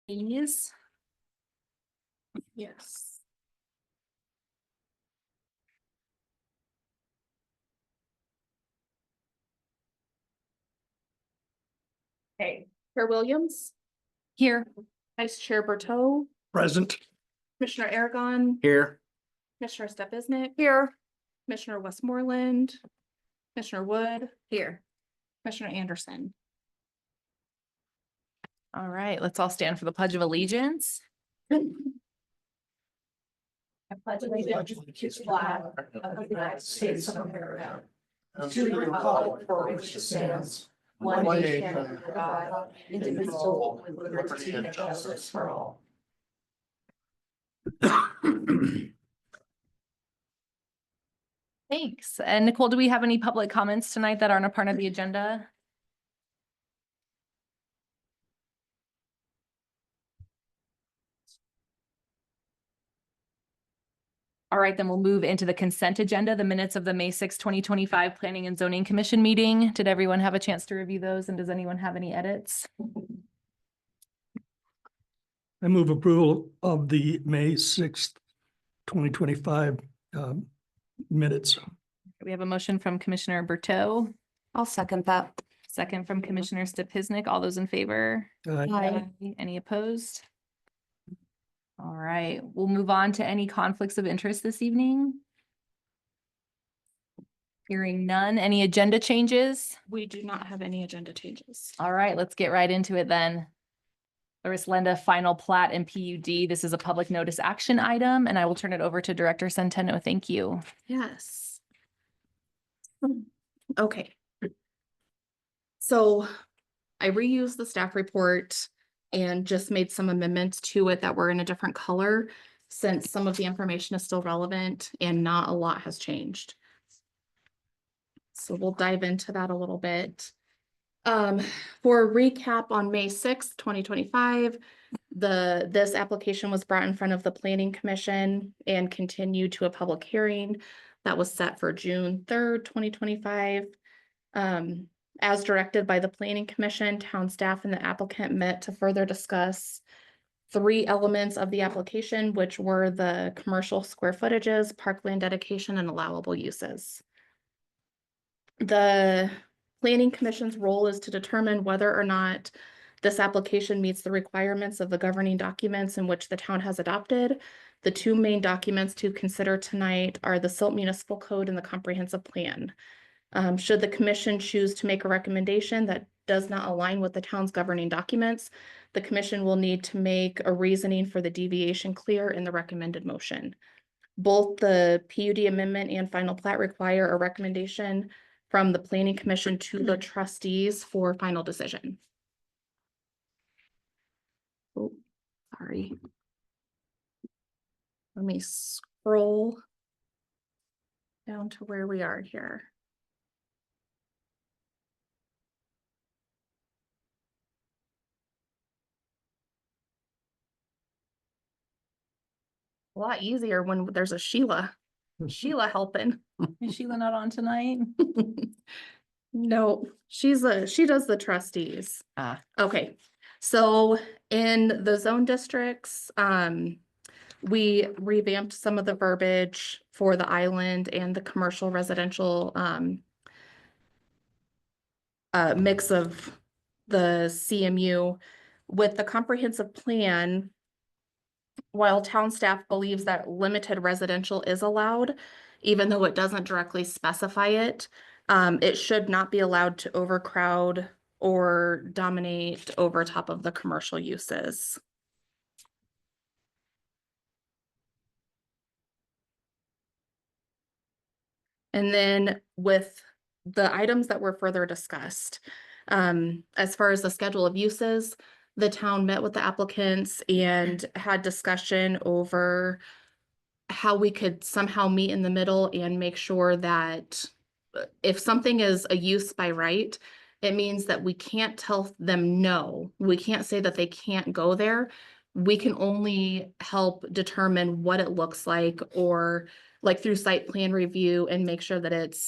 Please. Yes. Okay, Chair Williams, Here. Vice Chair Berteau, Present. Commissioner Aragon, Here. Commissioner Stepiznik, Here. Commissioner Westmoreland, Commissioner Wood, Here. Commissioner Anderson. All right, let's all stand for the Pledge of Allegiance. I pledge allegiance to the flag of the United States of America, to the republic for which it stands, one nation under God, indivisible, with liberty and justice for all. Thanks. And Nicole, do we have any public comments tonight that aren't a part of the agenda? All right, then we'll move into the consent agenda, the minutes of the May 6, 2025 Planning and Zoning Commission meeting. Did everyone have a chance to review those? And does anyone have any edits? I move approval of the May 6th, 2025 minutes. We have a motion from Commissioner Berteau, I'll second that. second from Commissioner Stepiznik. All those in favor? Any opposed? All right, we'll move on to any conflicts of interest this evening. Hearing none. Any agenda changes? We do not have any agenda changes. All right, let's get right into it then. Loris Lenda, final plat and PUD. This is a public notice action item, and I will turn it over to Director Centeno. Thank you. Yes. Okay. So I reused the staff report and just made some amendments to it that were in a different color, since some of the information is still relevant and not a lot has changed. So we'll dive into that a little bit. For a recap, on May 6th, 2025, this application was brought in front of the Planning Commission and continued to a public hearing that was set for June 3rd, 2025. As directed by the Planning Commission, town staff and the applicant met to further discuss 3 elements of the application, which were the commercial square footages, parkland dedication, and allowable uses. The Planning Commission's role is to determine whether or not this application meets the requirements of the governing documents in which the town has adopted. The 2 main documents to consider tonight are the Silt Municipal Code and the Comprehensive Plan. Should the commission choose to make a recommendation that does not align with the town's governing documents, the commission will need to make a reasoning for the deviation clear in the recommended motion. Both the PUD amendment and final plat require a recommendation from the Planning Commission to the trustees for final decision. Oh, sorry. Let me scroll down to where we are here. A lot easier when there's a Sheila helping. Is Sheila not on tonight? No, she does the trustees. Ah. Okay, so in the zone districts, we revamped some of the verbiage for the island and the commercial residential mix of the CMU. With the comprehensive plan, while town staff believes that limited residential is allowed, even though it doesn't directly specify it, it should not be allowed to overcrowd or dominate over top of the commercial uses. And then with the items that were further discussed, as far as the schedule of uses, the town met with the applicants and had discussion over how we could somehow meet in the middle and make sure that if something is a use by right, it means that we can't tell them no. We can't say that they can't go there. We can only help determine what it looks like, or like through site plan review, and make sure that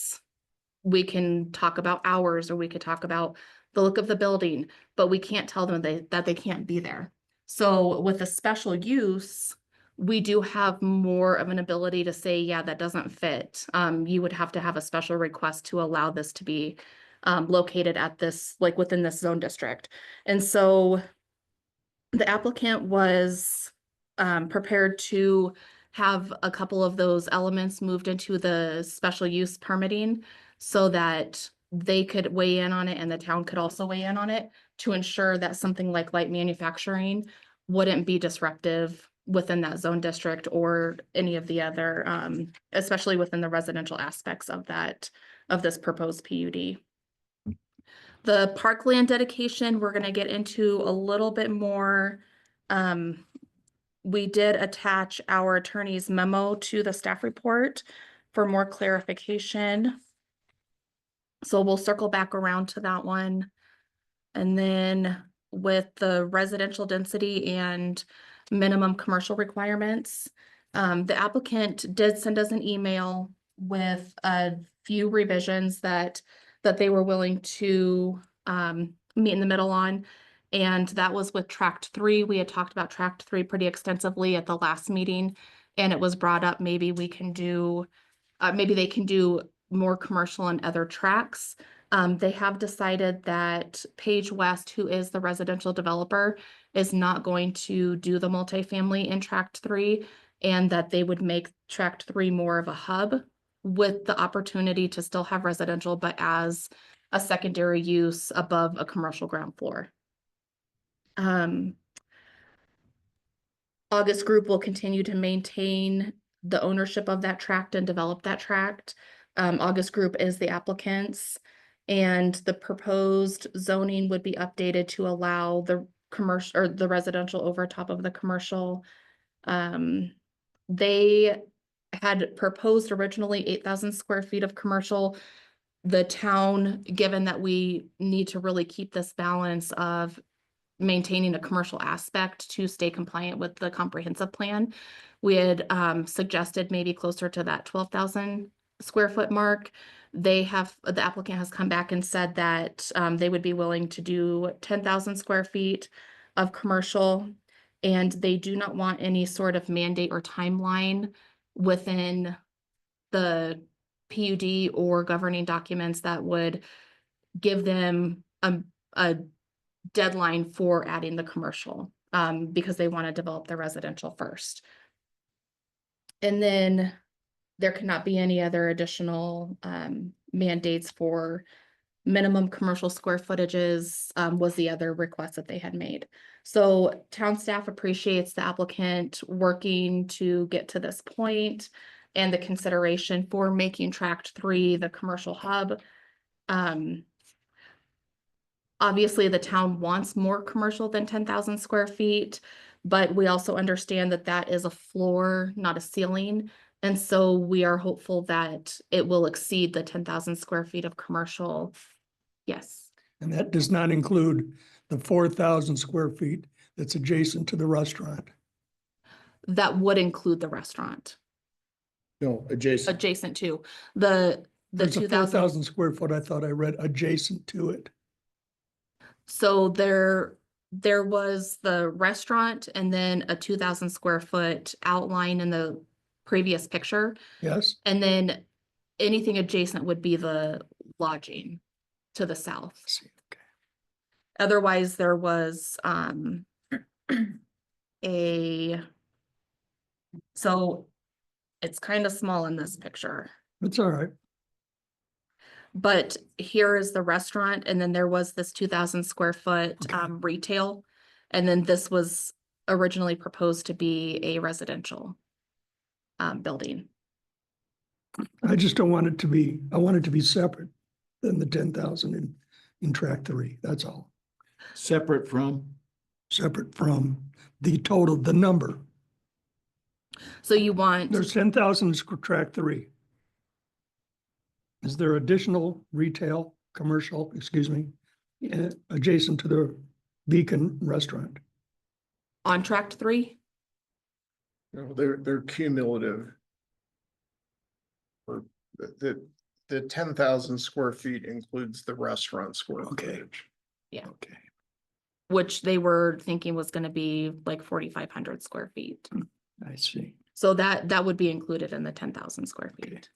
we can talk about hours, or we could talk about the look of the building, but we can't tell them that they can't be there. So with a special use, we do have more of an ability to say, yeah, that doesn't fit. You would have to have a special request to allow this to be located at this, like within this zone district. And so the applicant was prepared to have a couple of those elements moved into the special use permitting so that they could weigh in on it and the town could also weigh in on it to ensure that something like light manufacturing wouldn't be disruptive within that zone district or any of the other, especially within the residential aspects of that, of this proposed PUD. The parkland dedication, we're gonna get into a little bit more. We did attach our attorney's memo to the staff report for more clarification. So we'll circle back around to that one. And then with the residential density and minimum commercial requirements, the applicant did send us an email with a few revisions that they were willing to meet in the middle on. And that was with tract 3. We had talked about tract 3 pretty extensively at the last meeting. And it was brought up, maybe we can do, maybe they can do more commercial and other tracts. They have decided that Page West, who is the residential developer, is not going to do the multifamily in tract 3, and that they would make tract 3 more of a hub with the opportunity to still have residential, but as a secondary use above a commercial ground floor. August Group will continue to maintain the ownership of that tract and develop that tract. August Group is the applicants, and the proposed zoning would be updated to allow the commercial or the residential over top of the commercial. They had proposed originally 8,000 square feet of commercial. The town, given that we need to really keep this balance of maintaining a commercial aspect to stay compliant with the comprehensive plan, we had suggested maybe closer to that 12,000 square foot mark. The applicant has come back and said that they would be willing to do 10,000 square feet of commercial, and they do not want any sort of mandate or timeline within the PUD or governing documents that would give them a deadline for adding the commercial, because they want to develop the residential first. And then there cannot be any other additional mandates for minimum commercial square footages, was the other request that they had made. So town staff appreciates the applicant working to get to this point and the consideration for making tract 3 the commercial hub. Obviously, the town wants more commercial than 10,000 square feet, but we also understand that that is a floor, not a ceiling. And so we are hopeful that it will exceed the 10,000 square feet of commercial. Yes. And that does not include the 4,000 square feet that's adjacent to the restaurant. That would include the restaurant No, adjacent. adjacent to the There's a 2,000. 4,000 square foot, I thought I read adjacent to it. So there was the restaurant and then a 2,000 square foot outline in the previous picture. Yes, And then anything adjacent would be the lodging to the south. I see, okay. Otherwise, there was so it's kind of small in this picture. It's all right. But here is the restaurant, and then there was this 2,000 square foot Okay. retail. And then this was originally proposed to be a residential building. I just don't want it to be, I want it to be separate than the 10,000 in tract 3, that's all. Separate from, Separate from the total, the number. So you want, There's 10,000 tract 3. Is there additional retail, commercial, adjacent to the Beacon restaurant? on tract 3? no, they're cumulative. Or the 10,000 square feet includes the restaurant square Okay. footage. Yeah. Okay. which they were thinking was gonna be like 4,500 square feet. I see. So that would be included in the 10,000 square Okay. feet.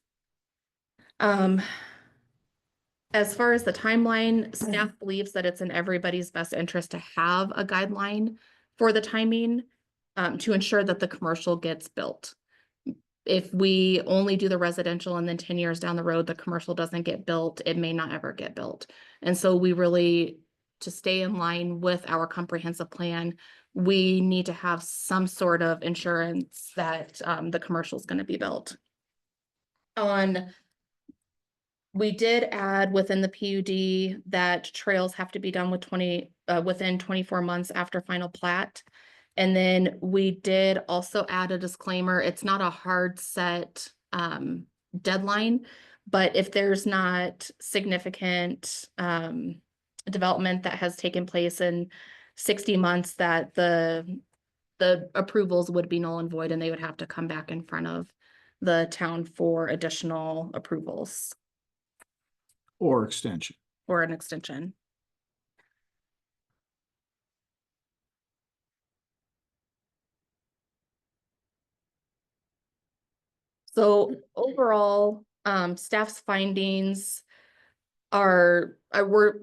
As far as the timeline, staff believes that it's in everybody's best interest to have a guideline for the timing to ensure that the commercial gets built. If we only do the residential and then 10 years down the road, the commercial doesn't get built, it may not ever get built. And so we really, to stay in line with our comprehensive plan, we need to have some sort of insurance that the commercial is going to be built. We did add within the PUD that trails have to be done with within 24 months after final plat. And then we did also add a disclaimer. It's not a hard set deadline, but if there's not significant development that has taken place in 60 months, that the approvals would be null and void, and they would have to come back in front of the town for additional approvals Or extension. or an extension. So overall, staff's findings are, we're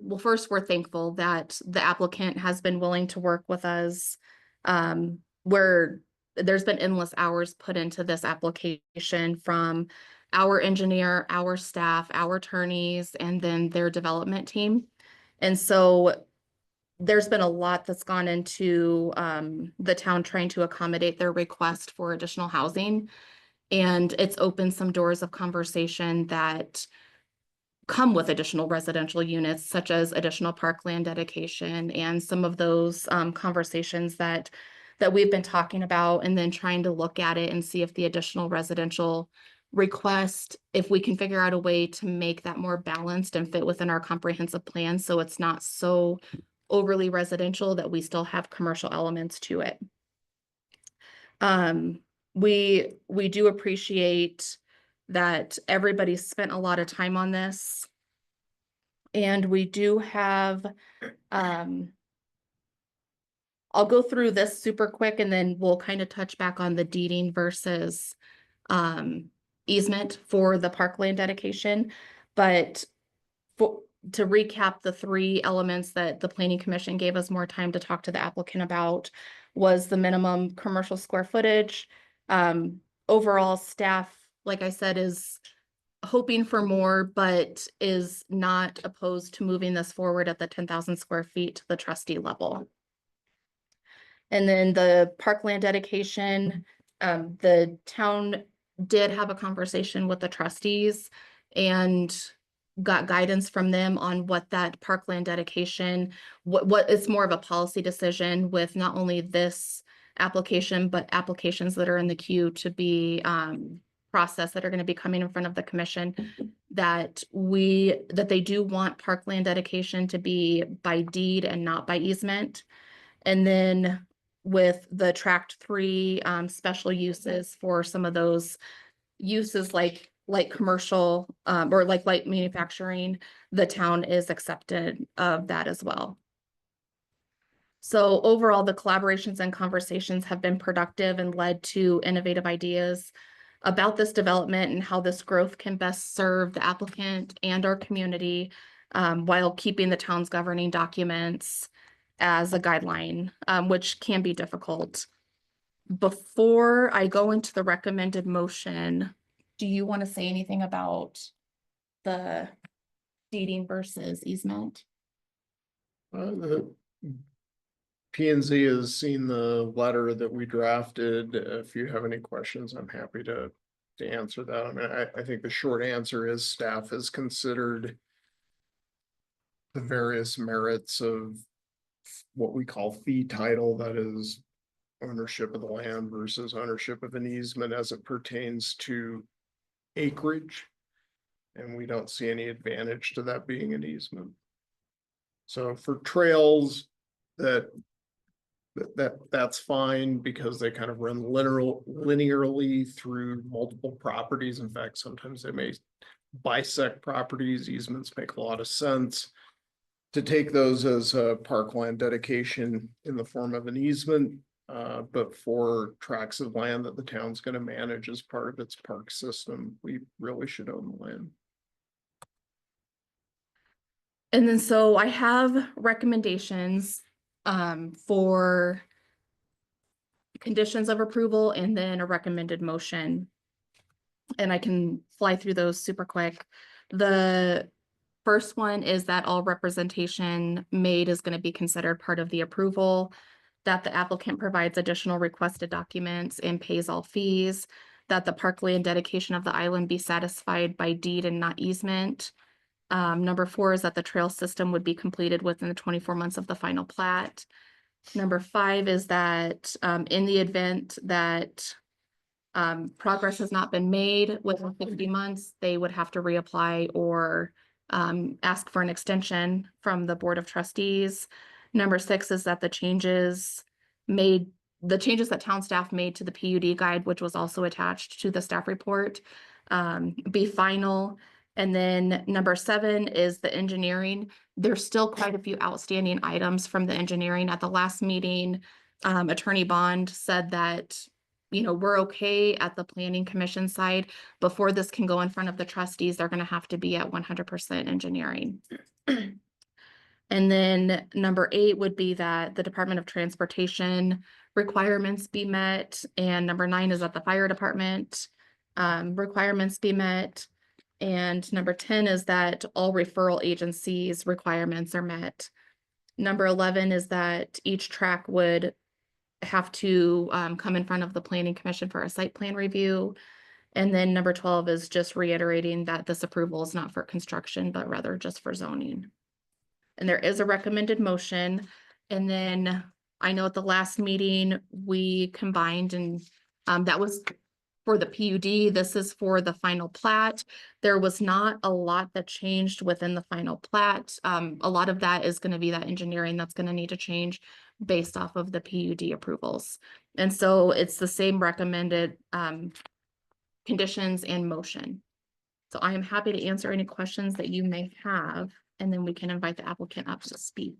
thankful that the applicant has been willing to work with us. Where there's been endless hours put into this application from our engineer, our staff, our attorneys, and then their development team. And so there's been a lot that's gone into the town trying to accommodate their request for additional housing. And it's opened some doors of conversation that come with additional residential units, such as additional parkland dedication and some of those conversations that we've been talking about, and then trying to look at it and see if the additional residential request, if we can figure out a way to make that more balanced and fit within our comprehensive plan, so it's not so overly residential that we still have commercial elements to it. We do appreciate that everybody spent a lot of time on this. And we do have, I'll go through this super quick and then we'll kind of touch back on the deeding versus easement for the parkland dedication. But to recap, the three elements that the planning commission gave us more time to talk to the applicant about was the minimum commercial square footage. Overall staff, like I said, is hoping for more, but is not opposed to moving this forward at the 10,000 square feet to the trustee level. And then the parkland dedication, the town did have a conversation with the trustees and got guidance from them on what that parkland dedication, what it's more of a policy decision with not only this application, but applications that are in the queue to be processed that are going to be coming in front of the commission, that they do want parkland dedication to be by deed and not by easement. And then with the tract 3 special uses for some of those uses like commercial or like light manufacturing, the town is accepted of that as well. So overall, the collaborations and conversations have been productive and led to innovative ideas about this development and how this growth can best serve the applicant and our community while keeping the town's governing documents as a guideline, which can be difficult. Before I go into the recommended motion, do you want to say anything about the deeding versus easement? The P and Z has seen the letter that we drafted. If you have any questions, I'm happy to answer that. I mean, I think the short answer is staff has considered the various merits of what we call fee title, that is ownership of the land versus ownership of an easement as it pertains to acreage. And we don't see any advantage to that being an easement. So for trails, that's fine because they kind of run linearly through multiple properties. In fact, sometimes they may bisect properties. Easements make a lot of sense. to take those as a parkland dedication in the form of an easement. But for tracts of land that the town's gonna manage as part of its park system, we really should own the land. And then so I have recommendations for conditions of approval and then a recommended motion. And I can fly through those super quick. The first one is that all representation made is going to be considered part of the approval, that the applicant provides additional requested documents and pays all fees, that the parkland dedication of the island be satisfied by deed and not easement. Number 4 is that the trail system would be completed within the 24 months of the final plat. Number 5 is that in the event that progress has not been made within 50 months, they would have to reapply or ask for an extension from the Board of Trustees. Number 6 is that the changes that town staff made to the PUD guide, which was also attached to the staff report, be final. And then number 7 is the engineering. There's still quite a few outstanding items from the engineering. At the last meeting, Attorney Bond said that, you know, we're okay at the planning commission side. Before this can go in front of the trustees, they're gonna have to be at 100% engineering. And then number 8 would be that the Department of Transportation requirements be met. And number 9 is that the fire department requirements be met. And number 10 is that all referral agencies' requirements are met. Number 11 is that each track would have to come in front of the Planning Commission for a site plan review. And then number 12 is just reiterating that this approval is not for construction, but rather just for zoning. And there is a recommended motion. And then I know at the last meeting, we combined and that was for the PUD. This is for the final plat. There was not a lot that changed within the final plat. A lot of that is going to be that engineering that's going to need to change based off of the PUD approvals. And so it's the same recommended conditions and motion. So I am happy to answer any questions that you may have, and then we can invite the applicant up to speak.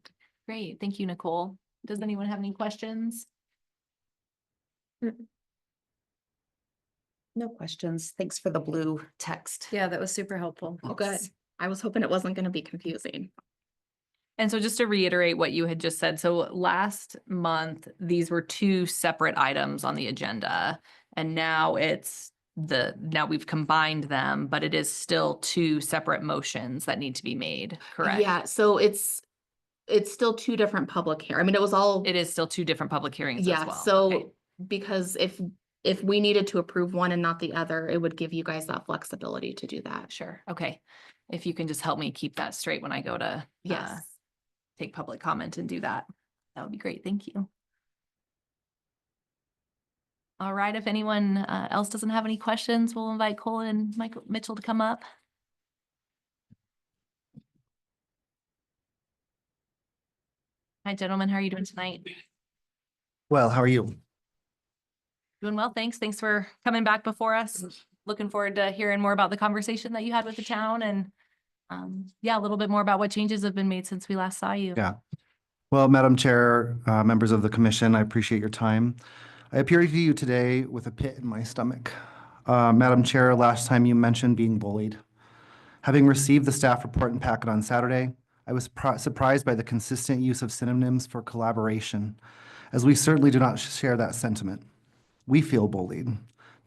Great. Thank you, Nicole. Does anyone have any questions? No questions. Thanks for the blue text. Yeah, that was super helpful. Oh, good. I was hoping it wasn't going to be confusing. And so just to reiterate what you had just said, so last month, these were 2 separate items on the agenda. And now now we've combined them, but it is still 2 separate motions that need to be made, correct? Yeah, so it's still 2 different public hearings. I mean, it was all. It is still 2 different public hearings as Yeah, well. so Okay. because if we needed to approve one and not the other, it would give you guys that flexibility to do that. Sure. Okay. If you can just help me keep that straight when I go to Yes. take public comment and do that, that would be great. Thank you. All right. If anyone else doesn't have any questions, we'll invite Cole and Michael Mitchell to come up. Hi, gentlemen. How are you doing tonight? Well, how are you? Doing well, thanks. Thanks for coming back before us. Looking forward to hearing more about the conversation that you had with the town and yeah, a little bit more about what changes have been made since we last saw you. Yeah. Well, Madam Chair, members of the commission, I appreciate your time. I appear to you today with a pit in my stomach. Madam Chair, last time you mentioned being bullied. Having received the staff report and packet on Saturday, I was surprised by the consistent use of synonyms for collaboration, as we certainly do not share that sentiment. We feel bullied.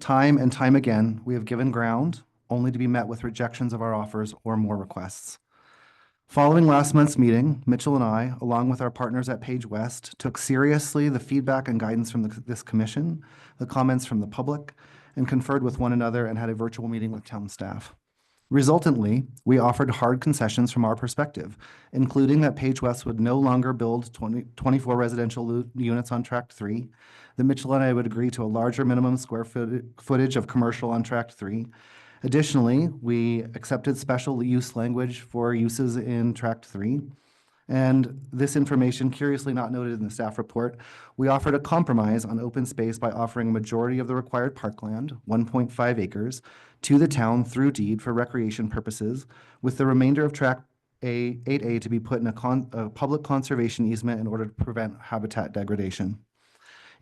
Time and time again, we have given ground only to be met with rejections of our offers or more requests. Following last month's meeting, Mitchell and I, along with our partners at Page West, took seriously the feedback and guidance from this commission, the comments from the public, and conferred with one another and had a virtual meeting with town staff. Resultantly, we offered hard concessions from our perspective, including that Page West would no longer build 24 residential units on Tract 3, that Mitchell and I would agree to a larger minimum square footage of commercial on Tract 3. Additionally, we accepted special use language for uses in Tract 3. And this information, curiously not noted in the staff report, we offered a compromise on open space by offering a majority of the required parkland, 1.5 acres, to the town through deed for recreation purposes, with the remainder of Tract 8A to be put in a public conservation easement in order to prevent habitat degradation.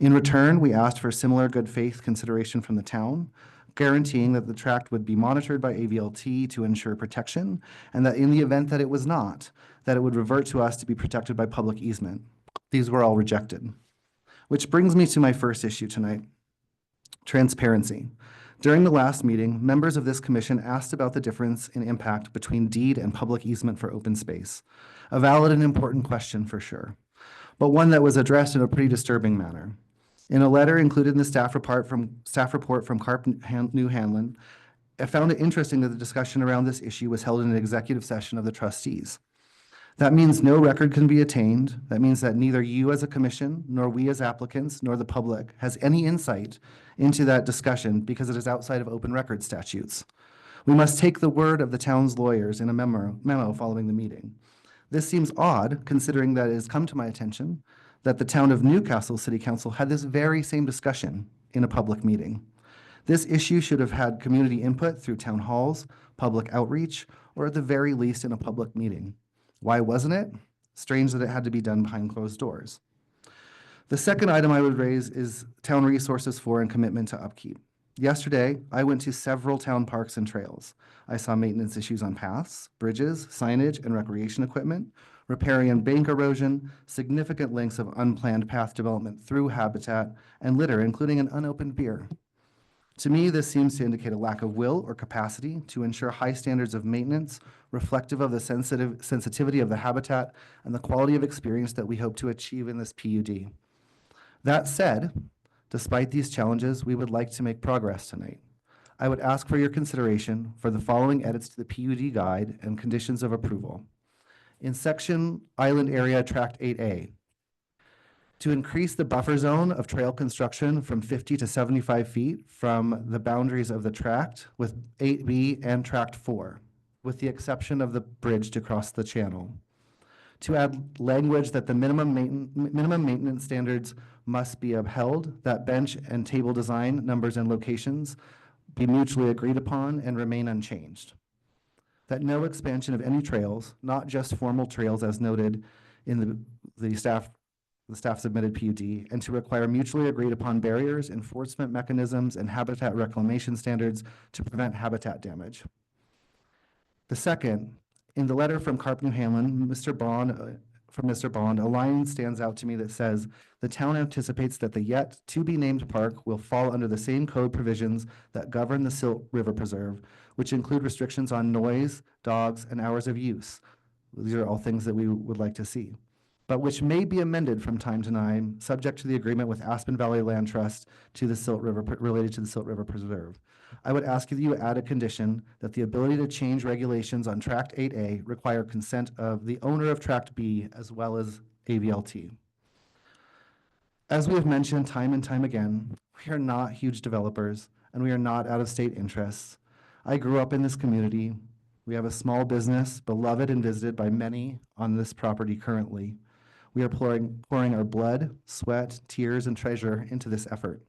In return, we asked for similar good faith consideration from the town, guaranteeing that the tract would be monitored by AVLT to ensure protection, and that in the event that it was not, that it would revert to us to be protected by public easement. These were all rejected. Which brings me to my first issue tonight, transparency. During the last meeting, members of this commission asked about the difference in impact between deed and public easement for open space. A valid and important question for sure, but one that was addressed in a pretty disturbing manner. In a letter included in the staff report from Carp New Hanlon, I found it interesting that the discussion around this issue was held in an executive session of the trustees. That means no record can be attained. That means that neither you as a commission, nor we as applicants, nor the public has any insight into that discussion because it is outside of open record statutes. We must take the word of the town's lawyers in a memo following the meeting. This seems odd, considering that it has come to my attention that the town of Newcastle City Council had this very same discussion in a public meeting. This issue should have had community input through town halls, public outreach, or at the very least in a public meeting. Why wasn't it? Strange that it had to be done behind closed doors. The second item I would raise is town resources for and commitment to upkeep. Yesterday, I went to several town parks and trails. I saw maintenance issues on paths, bridges, signage, and recreation equipment, riparian bank erosion, significant lengths of unplanned path development through habitat, and litter, including an unopened beer. To me, this seems to indicate a lack of will or capacity to ensure high standards of maintenance reflective of the sensitivity of the habitat and the quality of experience that we hope to achieve in this PUD. That said, despite these challenges, we would like to make progress tonight. I would ask for your consideration for the following edits to the PUD guide and conditions of approval. In section Island Area Tract 8A, to increase the buffer zone of trail construction from 50 to 75 feet from the boundaries of the tract with 8B and Tract 4, with the exception of the bridge to cross the channel. To add language that the minimum maintenance standards must be upheld, that bench and table design, numbers and locations be mutually agreed upon and remain unchanged. That no expansion of any trails, not just formal trails as noted in the staff submitted PUD, and to require mutually agreed upon barriers, enforcement mechanisms, and habitat reclamation standards to prevent habitat damage. The second, in the letter from Carp New Hanlon, Mr. Bond, a line stands out to me that says, the town anticipates that the yet to be named park will fall under the same code provisions that govern the Silt River Preserve, which include restrictions on noise, dogs, and hours of use. These are all things that we would like to see, but which may be amended from time to time, subject to the agreement with Aspen Valley Land Trust to the Silt River, related to the Silt River Preserve. I would ask you that you add a condition that the ability to change regulations on Tract 8A require consent of the owner of Tract B as well as AVLT. As we have mentioned time and time again, we are not huge developers and we are not out-of-state interests. I grew up in this community. We have a small business, beloved and visited by many on this property currently. We are pouring our blood, sweat, tears, and treasure into this effort.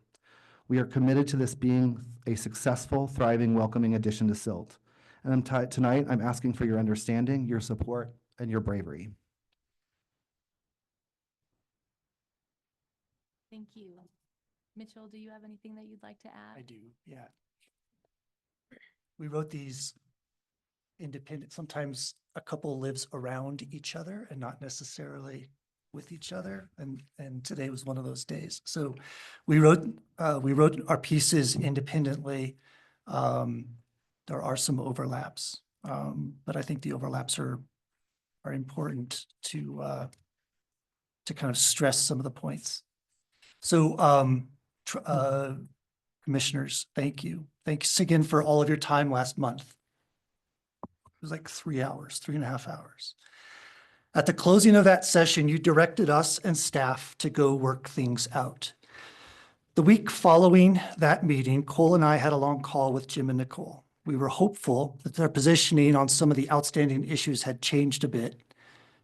We are committed to this being a successful, thriving, welcoming addition to Silt. And tonight, I'm asking for your understanding, your support, and your bravery. Thank you. Mitchell, do you have anything that you'd like to add? I do, yeah. We wrote these independent, sometimes a couple lives around each other and not necessarily with each other. And today was one of those days. So we wrote our pieces independently. There are some overlaps, but I think the overlaps are important to kind of stress some of the points. So commissioners, thank you. Thanks again for all of your time last month. It was like 3.5 hours. At the closing of that session, you directed us and staff to go work things out. The week following that meeting, Cole and I had a long call with Jim and Nicole. We were hopeful that their positioning on some of the outstanding issues had changed a bit,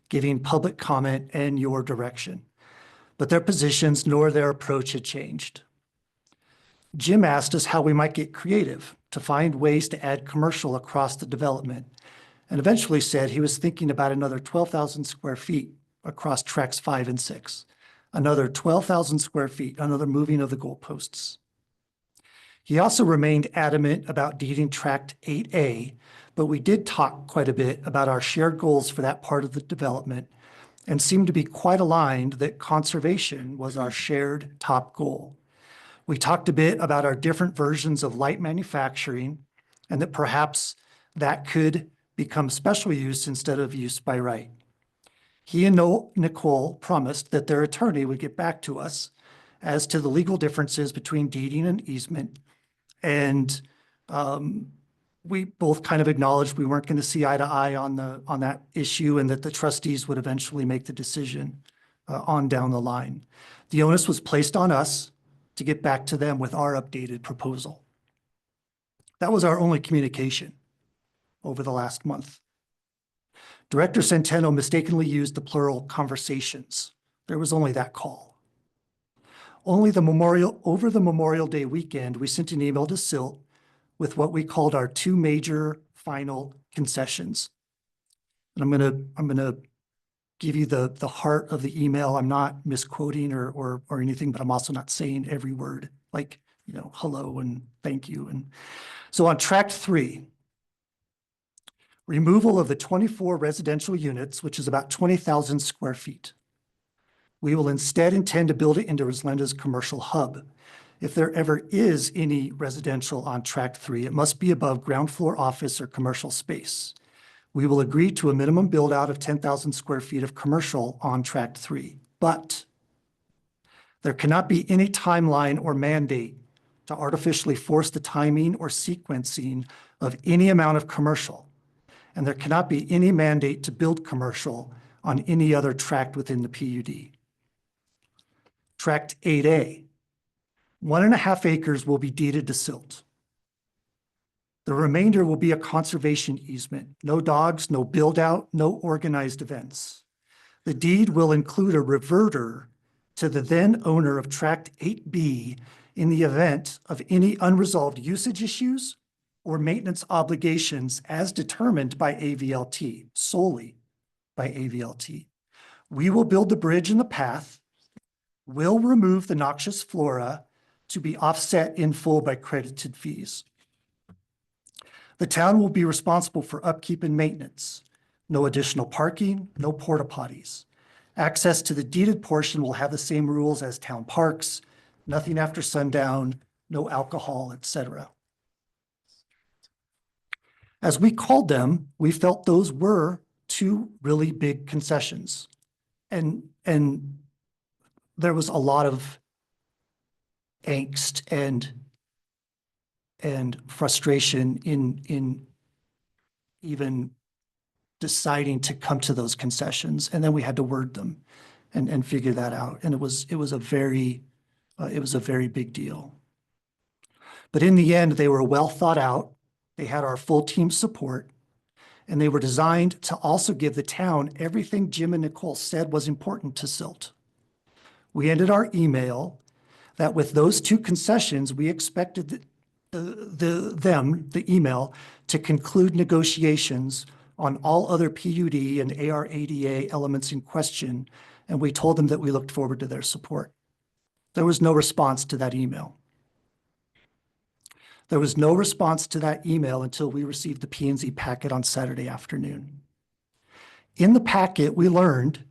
giving public comment and your direction. But their positions nor their approach had changed. Jim asked us how we might get creative to find ways to add commercial across the development. and eventually said he was thinking about another 12,000 square feet across tracks 5 and 6. Another 12,000 square feet, another moving of the goalposts. He also remained adamant about deeding tract 8A, but we did talk quite a bit about our shared goals for that part of the development and seemed to be quite aligned that conservation was our shared top goal. We talked a bit about our different versions of light manufacturing and that perhaps that could become special use instead of use by right. He and Nicole promised that their attorney would get back to us as to the legal differences between deeding and easement. And we both kind of acknowledged we weren't going to see eye to eye on that issue and that the trustees would eventually make the decision on down the line. The onus was placed on us to get back to them with our updated proposal. That was our only communication over the last month. Director Centeno mistakenly used the plural conversations. There was only that call. Over the Memorial Day weekend, we sent an email to Silt with what we called our 2 major final concessions. And I'm gonna give you the heart of the email. I'm not misquoting or anything, but I'm also not saying every word like, hello and thank you. And so on tract 3, removal of the 24 residential units, which is about 20,000 square feet. We will instead intend to build it into Rislenda's commercial hub. If there ever is any residential on tract 3, it must be above ground floor office or commercial space. We will agree to a minimum build out of 10,000 square feet of commercial on tract 3, but there cannot be any timeline or mandate to artificially force the timing or sequencing of any amount of commercial. And there cannot be any mandate to build commercial on any other tract within the PUD. Tract 8A, 1.5 acres will be deeded to Silt. The remainder will be a conservation easement. No dogs, no build out, no organized events. The deed will include a reverter to the then owner of tract 8B in the event of any unresolved usage issues or maintenance obligations as determined by AVLT, solely by AVLT. We will build the bridge and the path, will remove the noxious flora to be offset in full by credited fees. The town will be responsible for upkeep and maintenance. No additional parking, no porta potties. Access to the deeded portion will have the same rules as town parks, nothing after sundown, no alcohol, etc. As we called them, we felt those were 2 really big concessions. And there was a lot of angst and frustration in even deciding to come to those concessions. And then we had to word them and figure that out. And it was a very big deal. But in the end, they were well thought out. They had our full team support, and they were designed to also give the town everything Jim and Nicole said was important to Silt. We ended our email that with those 2 concessions, we expected the email to conclude negotiations on all other PUD and ARADA elements in question, and we told them that we looked forward to their support. There was no response to that email. There was no response to that email until we received the P&Z packet on Saturday afternoon. In the packet, we learned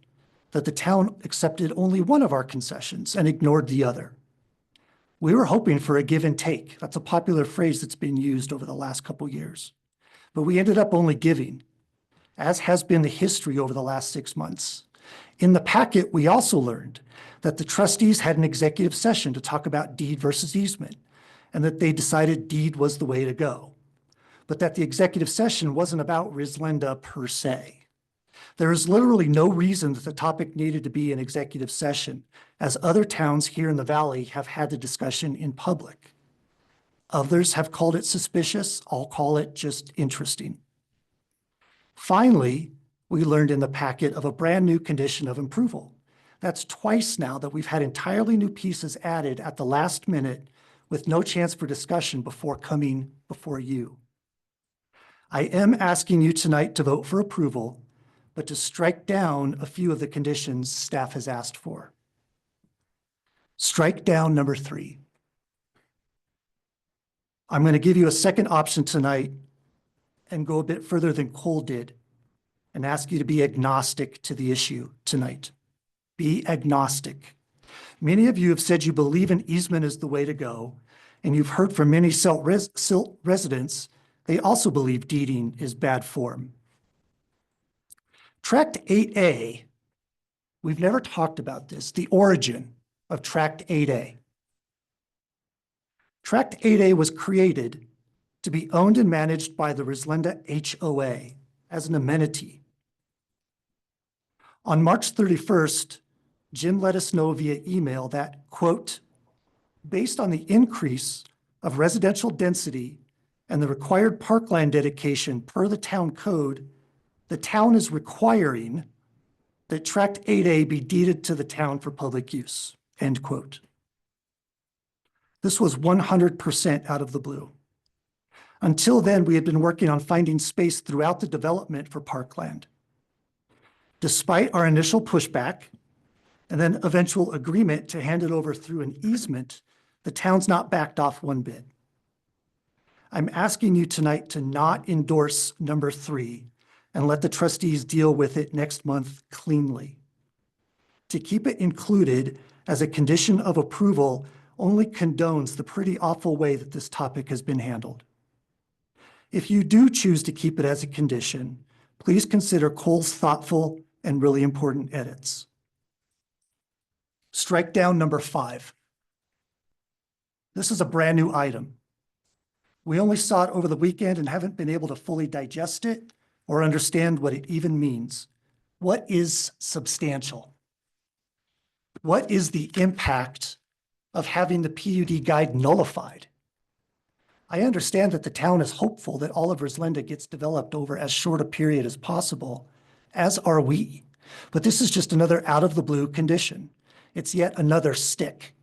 that the town accepted only one of our concessions and ignored the other. We were hoping for a give and take. That's a popular phrase that's been used over the last couple years. But we ended up only giving, as has been the history over the last 6 months. In the packet, we also learned that the trustees had an executive session to talk about deed versus easement, and that they decided deed was the way to go, but that the executive session wasn't about Rislenda per se. There is literally no reason that the topic needed to be an executive session, as other towns here in the valley have had the discussion in public. Others have called it suspicious. I'll call it just interesting. Finally, we learned in the packet of a brand new condition of approval. That's twice now that we've had entirely new pieces added at the last minute with no chance for discussion before coming before you. I am asking you tonight to vote for approval, but to strike down a few of the conditions staff has asked for. Strike down number 3. I'm going to give you a second option tonight and go a bit further than Cole did and ask you to be agnostic to the issue tonight. Be agnostic. Many of you have said you believe an easement is the way to go, and you've heard from many Silt residents, they also believe deeding is bad form. Tract 8A, we've never talked about this, the origin of Tract 8A. Tract 8A was created to be owned and managed by the Rislenda HOA as an amenity. On March 31st, Jim let us know via email that, quote, based on the increase of residential density and the required parkland dedication per the town code, the town is requiring that Tract 8A be deeded to the town for public use, end quote. This was 100% out of the blue. Until then, we had been working on finding space throughout the development for parkland. Despite our initial pushback and then eventual agreement to hand it over through an easement, the town's not backed off one bit. I'm asking you tonight to not endorse number 3 and let the trustees deal with it next month cleanly. To keep it included as a condition of approval only condones the pretty awful way that this topic has been handled. If you do choose to keep it as a condition, please consider Cole's thoughtful and really important edits. Strike down number 5. This is a brand new item. We only saw it over the weekend and haven't been able to fully digest it or understand what it even means. What is substantial? What is the impact of having the PUD guide nullified? I understand that the town is hopeful that all of Rislenda gets developed over as short a period as possible, as are we. But this is just another out of the blue condition. It's yet another stick,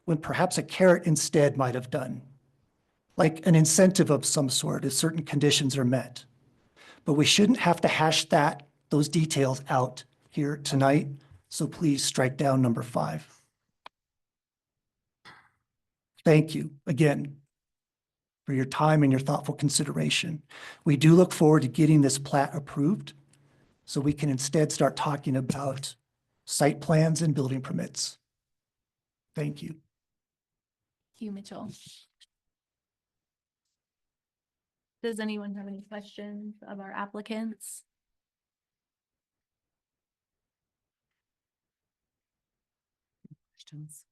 when perhaps a carrot instead might have done, like an incentive of some sort if certain conditions are met. But we shouldn't have to hash those details out here tonight, so please strike down number 5. Thank you again for your time and your thoughtful consideration. We do look forward to getting this plat approved so we can instead start talking about site plans and building permits. Thank you. Thank you, Mitchell. Does anyone have any questions of our applicants? Questions?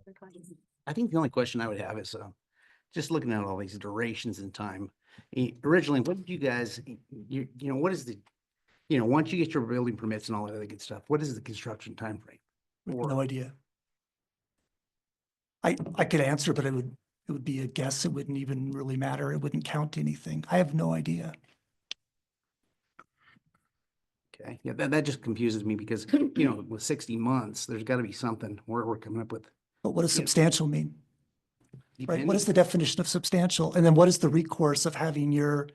Other questions? I think the only question I would have is, just looking at all these durations in time. Originally, what did you guys, what is the, once you get your building permits and all that other good stuff, what is the construction timeframe? No idea. I could answer, but it would be a guess. It wouldn't even really matter. It wouldn't count anything. I have no idea. Okay, yeah, that just confuses me because, with 60 months, there's got to be something we're coming up with. But what does substantial mean? Right? What is Depending- the definition of substantial? And then what is the recourse of having your,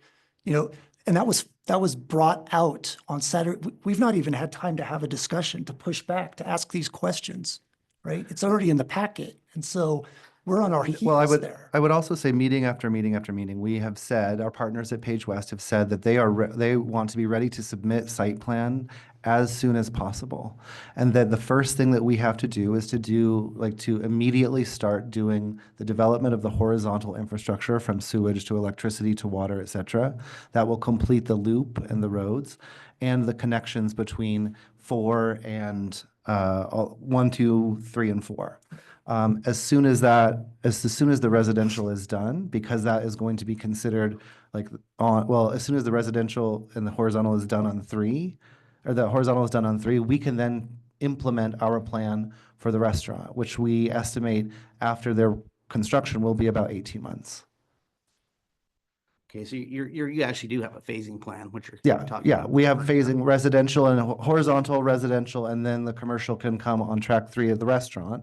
and that was brought out on Saturday. We've not even had time to have a discussion, to push back, to ask these questions, right? It's already in the packet. And so we're on our Well, heels there. I would also say meeting after meeting after meeting, we have said, our partners at Page West have said that they want to be ready to submit site plan as soon as possible. And that the first thing that we have to do is to immediately start doing the development of the horizontal infrastructure from sewage to electricity to water, et cetera. That will complete the loop and the roads and the connections between 4 and 1, 2, 3, and 4. As soon as the residential is done, because that is going to be considered as soon as the residential and the horizontal is done on 3, or the horizontal is done on 3, we can then implement our plan for the restaurant, which we estimate after their construction will be about 18 months. Okay, so you actually do have a phasing plan, which you're Yeah, talking yeah, about. we have phasing residential and horizontal residential, and then the commercial can come on track 3 of the restaurant.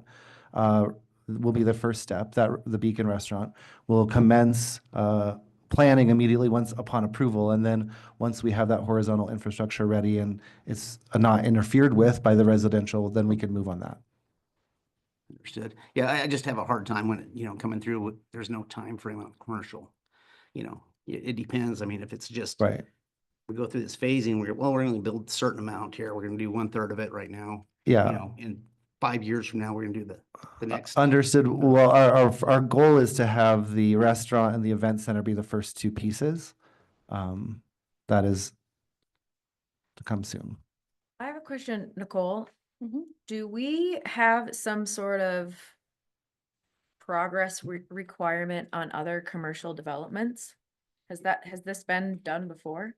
will be the first step, that the Beacon Restaurant will commence planning immediately once upon approval. And then once we have that horizontal infrastructure ready and it's not interfered with by the residential, then we can move on that. Understood. Yeah, I just have a hard time when, coming through, there's no time frame on commercial. It depends. I mean, if it's just. Right. We go through this phasing, we're going to build a certain amount here. We're going to do 1/3 of it right now. Yeah. In 5 years from now, we're going to do the next. Understood. Well, our goal is to have the restaurant and the event center be the first two pieces. That is to come soon. I have a question, Nicole. Mhm. Do we have some sort of progress requirement on other commercial developments? Has this been done before?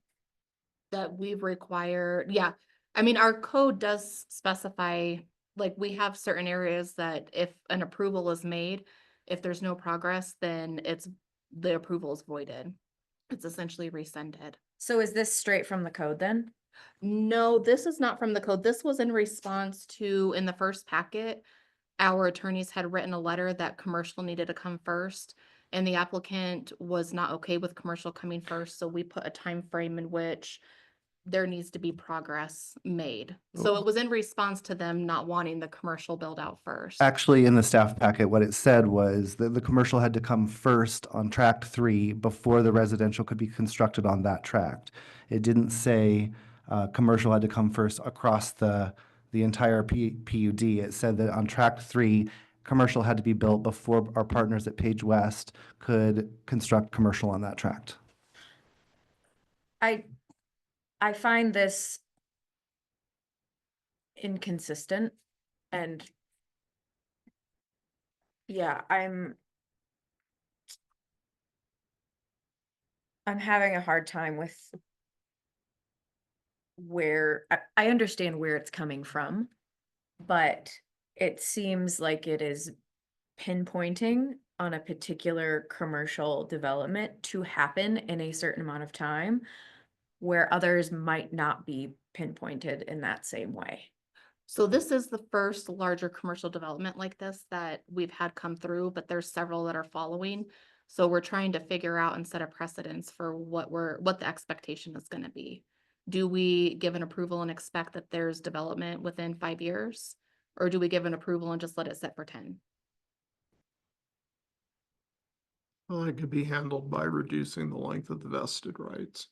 That we've required, yeah. I mean, our code does specify, like, we have certain areas that if an approval is made, if there's no progress, then the approval is voided. It's essentially rescinded. So is this straight from the code then? No, this is not from the code. This was in response to, in the first packet, our attorneys had written a letter that commercial needed to come first, and the applicant was not okay with commercial coming first, so we put a time frame in which there needs to be progress made. So it was in response to them not wanting the commercial build out first. Actually, in the staff packet, what it said was that the commercial had to come first on tract 3 before the residential could be constructed on that tract. It didn't say commercial had to come first across the entire PUD. It said that on tract 3, commercial had to be built before our partners at Page West could construct commercial on that tract. I find this inconsistent and yeah, I'm having a hard time with where I understand where it's coming from, but it seems like it is pinpointing on a particular commercial development to happen in a certain amount of time, where others might not be pinpointed in that same way. So this is the first larger commercial development like this that we've had come through, but there's several that are following. So we're trying to figure out and set a precedence for what the expectation is gonna be. Do we give an approval and expect that there's development within 5 years? Or do we give an approval and just let it sit for 10? Well, it could be handled by reducing the length of the vested rights.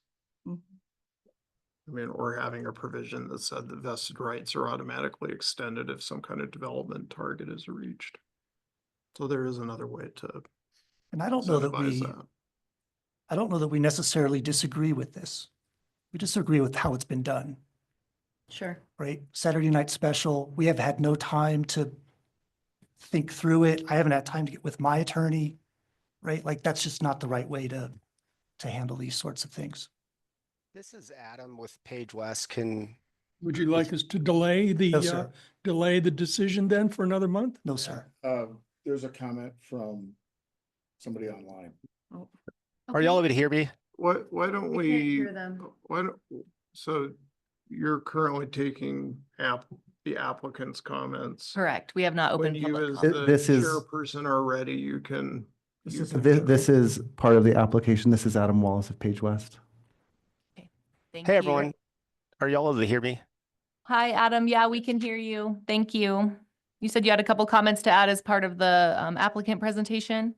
I mean, or having a provision that said that vested rights are automatically extended if some kind of development target is reached. So there is another way to And I don't know that incentivize that. I don't know that we necessarily disagree with this. We disagree with how it's been done, Sure. right? Saturday night special, we have had no time to think through it. I haven't had time to get with my attorney, right? Like, that's just not the right way to handle these sorts of things. This is Adam with Page West. Would you like us to delay No, sir. the decision then for another month? No, sir. There's a comment from somebody online. Are y'all able to hear me? Why don't We can't we, hear them. so you're currently taking the applicant's comments. Correct. We have not When opened you public as comment. the This is- chairperson are ready, you can. This is part of the application. This is Adam Wallace of Page West. Thank Hey, you. everyone. Are y'all able to hear me? Hi, Adam. Yeah, we can hear you. Thank you. You said you had a couple comments to add as part of the applicant presentation?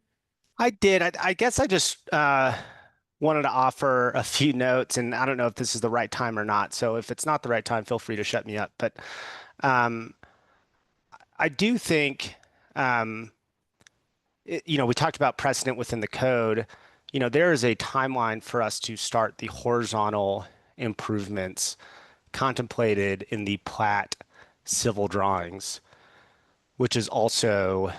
I did. I guess I just wanted to offer a few notes, and I don't know if this is the right time or not. So if it's not the right time, feel free to shut me up. But I do think, we talked about precedent within the code. There is a timeline for us to start the horizontal improvements contemplated in the plat civil drawings, which is also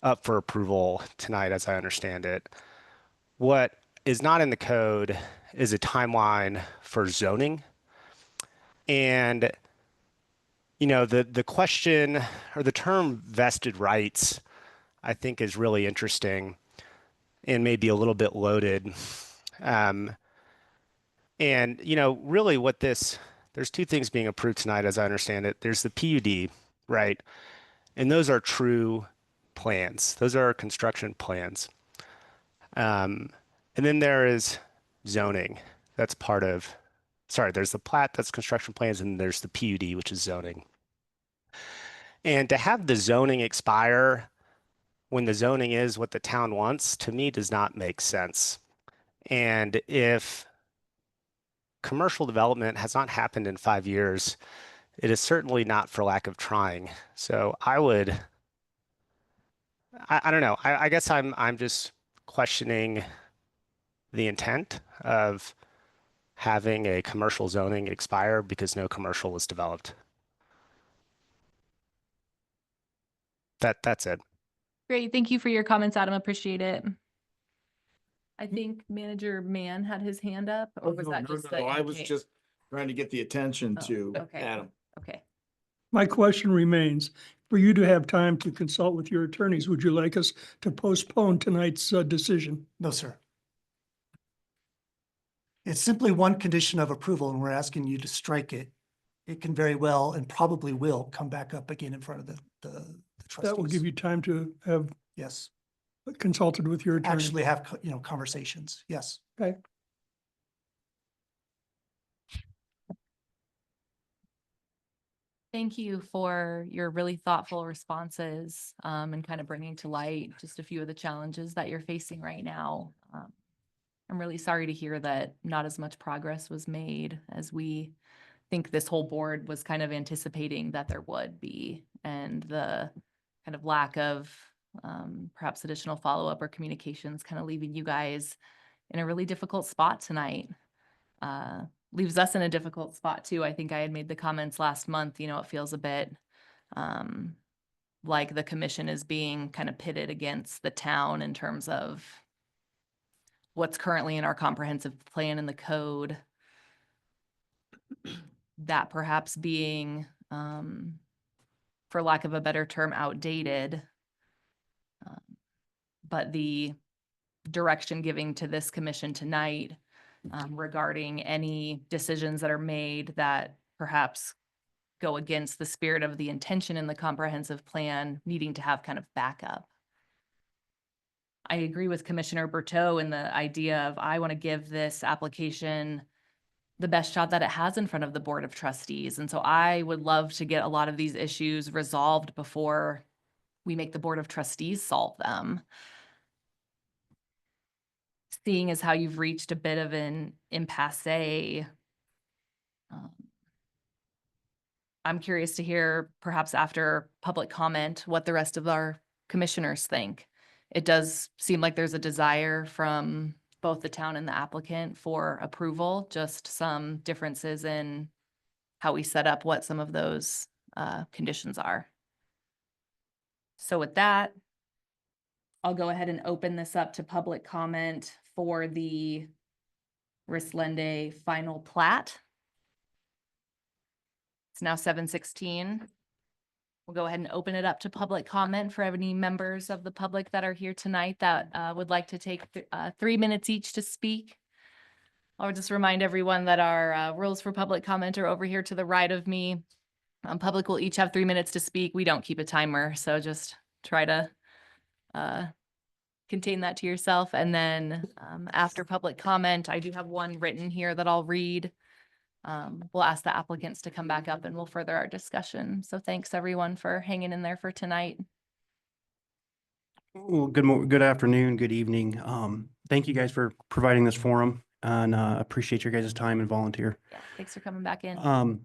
up for approval tonight, as I understand it. What is not in the code is a timeline for zoning. And, the question or the term vested rights, I think is really interesting and maybe a little bit loaded. Really there's two things being approved tonight, as I understand it. There's the PUD, right? And those are true plans. Those are our construction plans. And then there is zoning. That's part of, sorry, there's the plat, that's construction plans, and there's the PUD, which is zoning. And to have the zoning expire when the zoning is what the town wants, to me, does not make sense. And if commercial development has not happened in 5 years, it is certainly not for lack of trying. So I would, I don't know. I guess I'm just questioning the intent of having a commercial zoning expire because no commercial was developed. That's it. Great. Thank you for your comments, Adam. Appreciate it. I think Manager Mann had his hand up, or was that just the? I was indicate- just trying to get the attention Oh, to okay. Adam. Okay. My question remains, for you to have time to consult with your attorneys, would you like us to postpone tonight's decision? No, sir. It's simply one condition of approval, and we're asking you to strike it. It can very well and probably will come back up again in front of the trustees. That will give you time to have Yes, consulted with your attorney. actually have, conversations. Yes. Okay. Thank you for your really thoughtful responses, and kind of bringing to light just a few of the challenges that you're facing right now. I'm really sorry to hear that not as much progress was made as we think this whole board was kind of anticipating that there would be, and the kind of lack of perhaps additional follow-up or communications kind of leaving you guys in a really difficult spot tonight. Leaves us in a difficult spot too. I think I had made the comments last month, it feels a bit like the commission is being kind of pitted against the town in terms of what's currently in our comprehensive plan in the code. That perhaps being, for lack of a better term, outdated. But the direction giving to this commission tonight regarding any decisions that are made that perhaps go against the spirit of the intention in the comprehensive plan, needing to have kind of backup. I agree with Commissioner Berteau in the idea of I want to give this application the best shot that it has in front of the Board of Trustees. And so I would love to get a lot of these issues resolved before we make the Board of Trustees solve them. Seeing as how you've reached a bit of an impasse, I'm curious to hear, perhaps after public comment, what the rest of our commissioners think. It does seem like there's a desire from both the town and the applicant for approval, just some differences in how we set up what some of those conditions are. So with that, I'll go ahead and open this up to public comment for the Rislende final plat. It's now 7:16. We'll go ahead and open it up to public comment for any members of the public that are here tonight that would like to take 3 minutes each to speak. I'll just remind everyone that our rules for public comment are over here to the right of me. Public will each have 3 minutes to speak. We don't keep a timer, so just try to contain that to yourself. And then after public comment, I do have one written here that I'll read. We'll ask the applicants to come back up and we'll further our discussion. So thanks everyone for hanging in there for tonight. Well, good afternoon, good evening. Thank you guys for providing this forum and appreciate your guys' time and volunteer. Yeah, thanks for coming back in.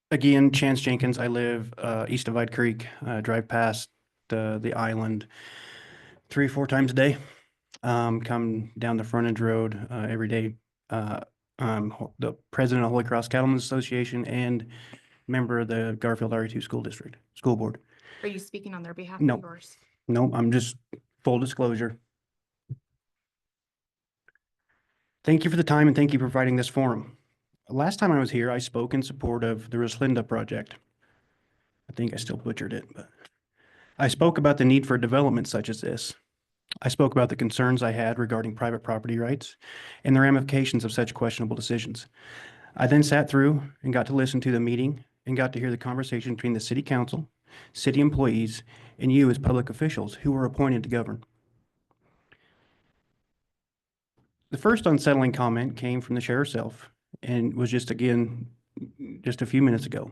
Again, Chance Jenkins, I live east of Ide Creek, drive past the island 3-4 times a day. Come down the frontage road every day. I'm the president of Holy Cross Cattlemen's Association and member of the Garfield RE2 School Board. Are you speaking on their behalf? No. Or yours? No, I'm just full disclosure. Thank you for the time and thank you for providing this forum. Last time I was here, I spoke in support of the Rislende project. I think I still butchered it, but I spoke about the need for development such as this. I spoke about the concerns I had regarding private property rights and the ramifications of such questionable decisions. I then sat through and got to listen to the meeting and got to hear the conversation between the city council, city employees, and you as public officials who were appointed to govern. The first unsettling comment came from the chair herself and was just a few minutes ago.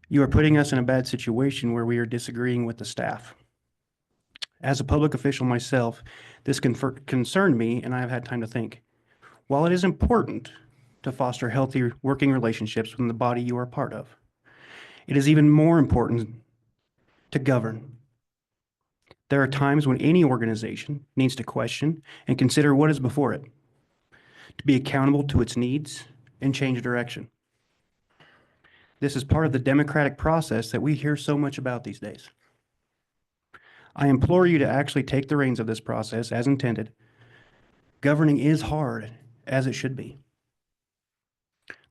You are putting us in a bad situation where we are disagreeing with the staff. As a public official myself, this concerned me, and I have had time to think. While it is important to foster healthy working relationships within the body you are part of, it is even more important to govern. There are times when any organization needs to question and consider what is before it, to be accountable to its needs and change direction. This is part of the democratic process that we hear so much about these days. I implore you to actually take the reins of this process as intended. Governing is hard, as it should be.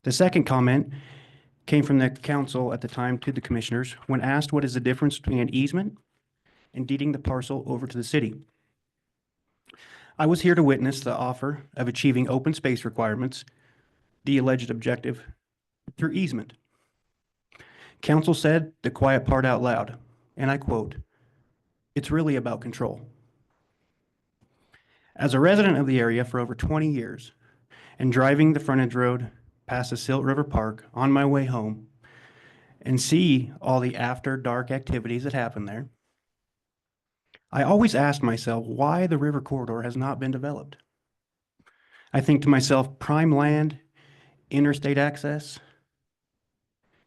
The second comment came from the council at the time to the commissioners when asked what is the difference between an easement and deeding the parcel over to the city. I was here to witness the offer of achieving open space requirements, the alleged objective, through easement. Council said the quiet part out loud, and I quote, "It's really about control." As a resident of the area for over 20 years and driving the frontage road past the Silt River Park on my way home and see all the after dark activities that happen there, I always asked myself why the river corridor has not been developed. I think to myself, prime land, interstate access.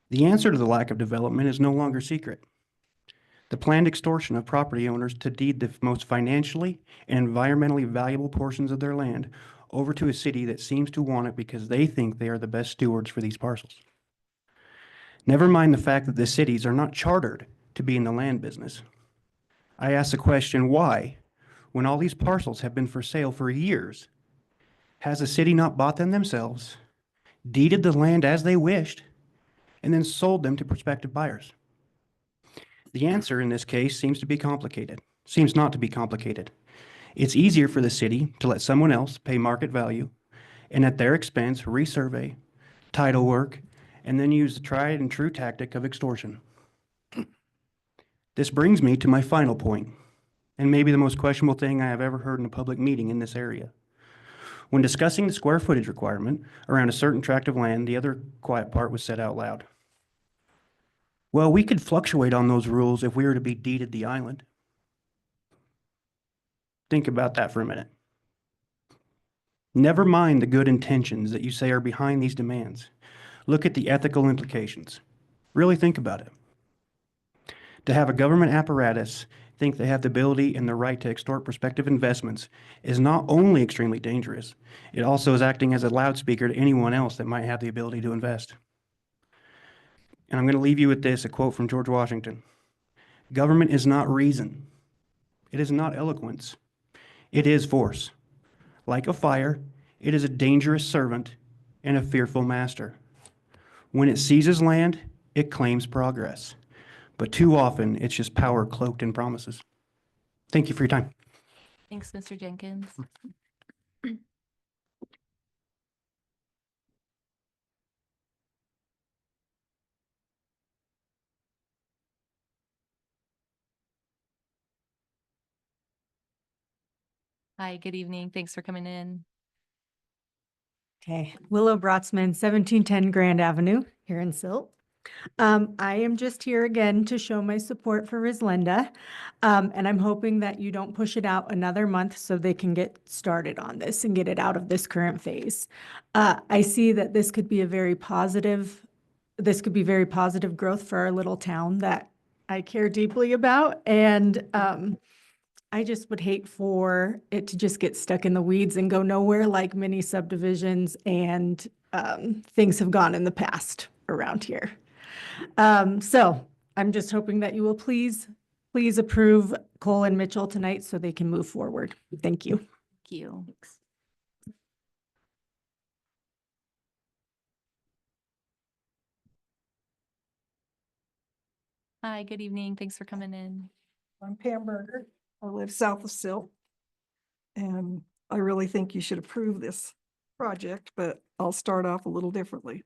The answer to the lack of development is no longer secret. The planned extortion of property owners to deed the most financially and environmentally valuable portions of their land over to a city that seems to want it because they think they are the best stewards for these parcels. Never mind the fact that the cities are not chartered to be in the land business. I ask the question, why, when all these parcels have been for sale for years, has the city not bought them themselves, deeded the land as they wished, and then sold them to prospective buyers? The answer in this case seems not to be complicated. It's easier for the city to let someone else pay market value and at their expense resurvey, title work, and then use the tried and true tactic of extortion. This brings me to my final point, and maybe the most questionable thing I have ever heard in a public meeting in this area. When discussing the square footage requirement around a certain tract of land, the other quiet part was said out loud. Well, we could fluctuate on those rules if we were to be deeded the island. Think about that for a minute. Never mind the good intentions that you say are behind these demands. Look at the ethical implications. Really think about it. To have a government apparatus think they have the ability and the right to extort prospective investments is not only extremely dangerous, it also is acting as a loudspeaker to anyone else that might have the ability to invest. And I'm going to leave you with this, a quote from George Washington. Government is not reason. It is not eloquence. It is force. Like a fire, it is a dangerous servant and a fearful master. When it seizes land, it claims progress. But too often, it's just power cloaked in promises. Thank you for your time. Thanks, Mr. Jenkins. Hi, good evening. Thanks for coming in. Okay, Willow Brotzman, 1710 Grand Avenue here in Silt. I am just here again to show my support for Rislinda. And I'm hoping that you don't push it out another month so they can get started on this and get it out of this current phase. I see that this could be very positive growth for our little town that I care deeply about. And I just would hate for it to just get stuck in the weeds and go nowhere like many subdivisions and things have gone in the past around here. So I'm just hoping that you will please approve Cole and Mitchell tonight so they can move forward. Thank you. Thank you. Hi, good evening. Thanks for coming in. I'm Pam Berger. I live south of Silt. And I really think you should approve this project, but I'll start off a little differently.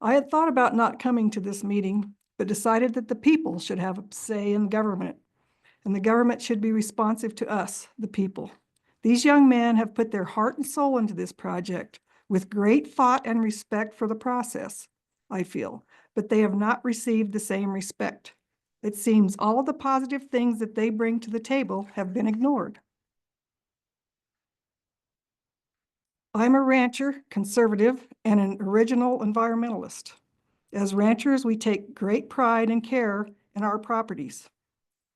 I had thought about not coming to this meeting, but but decided that the people should have a say in government, and the government should be responsive to us, the people. These young men have put their heart and soul into this project with great thought and respect for the process, I feel, but they have not received the same respect. It seems all of the positive things that they bring to the table have been ignored. I'm a rancher, conservative, and an original environmentalist. As ranchers, we take great pride and care in our properties.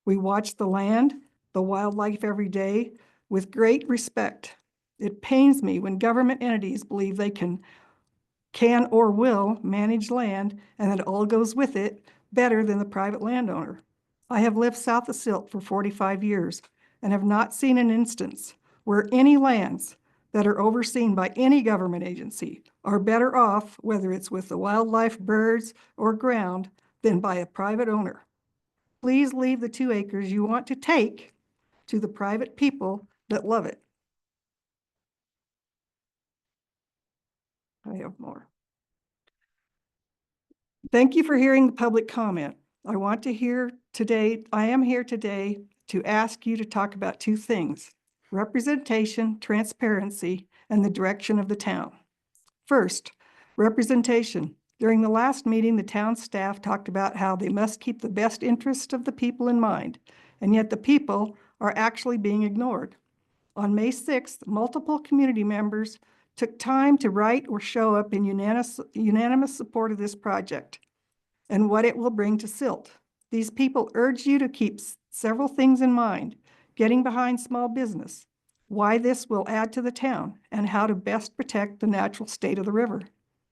We watch the land, the wildlife every day with great respect. It pains me when government entities believe they can or will manage land and that all goes with it better than the private landowner. I have lived south of Silt for 45 years and have not seen an instance where any lands that are overseen by any government agency are better off, whether it's with the wildlife, birds, or ground, than by a private owner. Please leave the 2 acres you want to take to the private people that love it. I have more. Thank you for hearing the public comment. I am here today to ask you to talk about 2 things: representation, transparency, and the direction of the town. First, representation. During the last meeting, the town staff talked about how they must keep the best interest of the people in mind, and yet the people are actually being ignored. On May 6th, multiple community members took time to write or show up in unanimous support of this project and what it will bring to Silt. These people urge you to keep several things in mind: getting behind small business, why this will add to the town, and how to best protect the natural state of the river.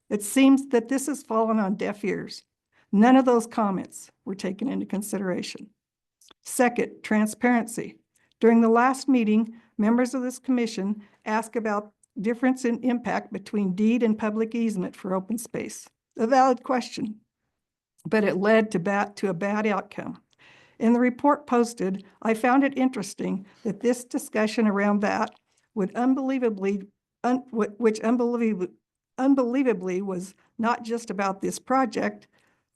It seems that this has fallen on deaf ears. None of those comments were taken into consideration. Second, transparency. During the last meeting, members of this commission asked about difference in impact between deed and public easement for open space. A valid question, but it led to a bad outcome. In the report posted, I found it interesting that this discussion around that which unbelievably was not just about this project,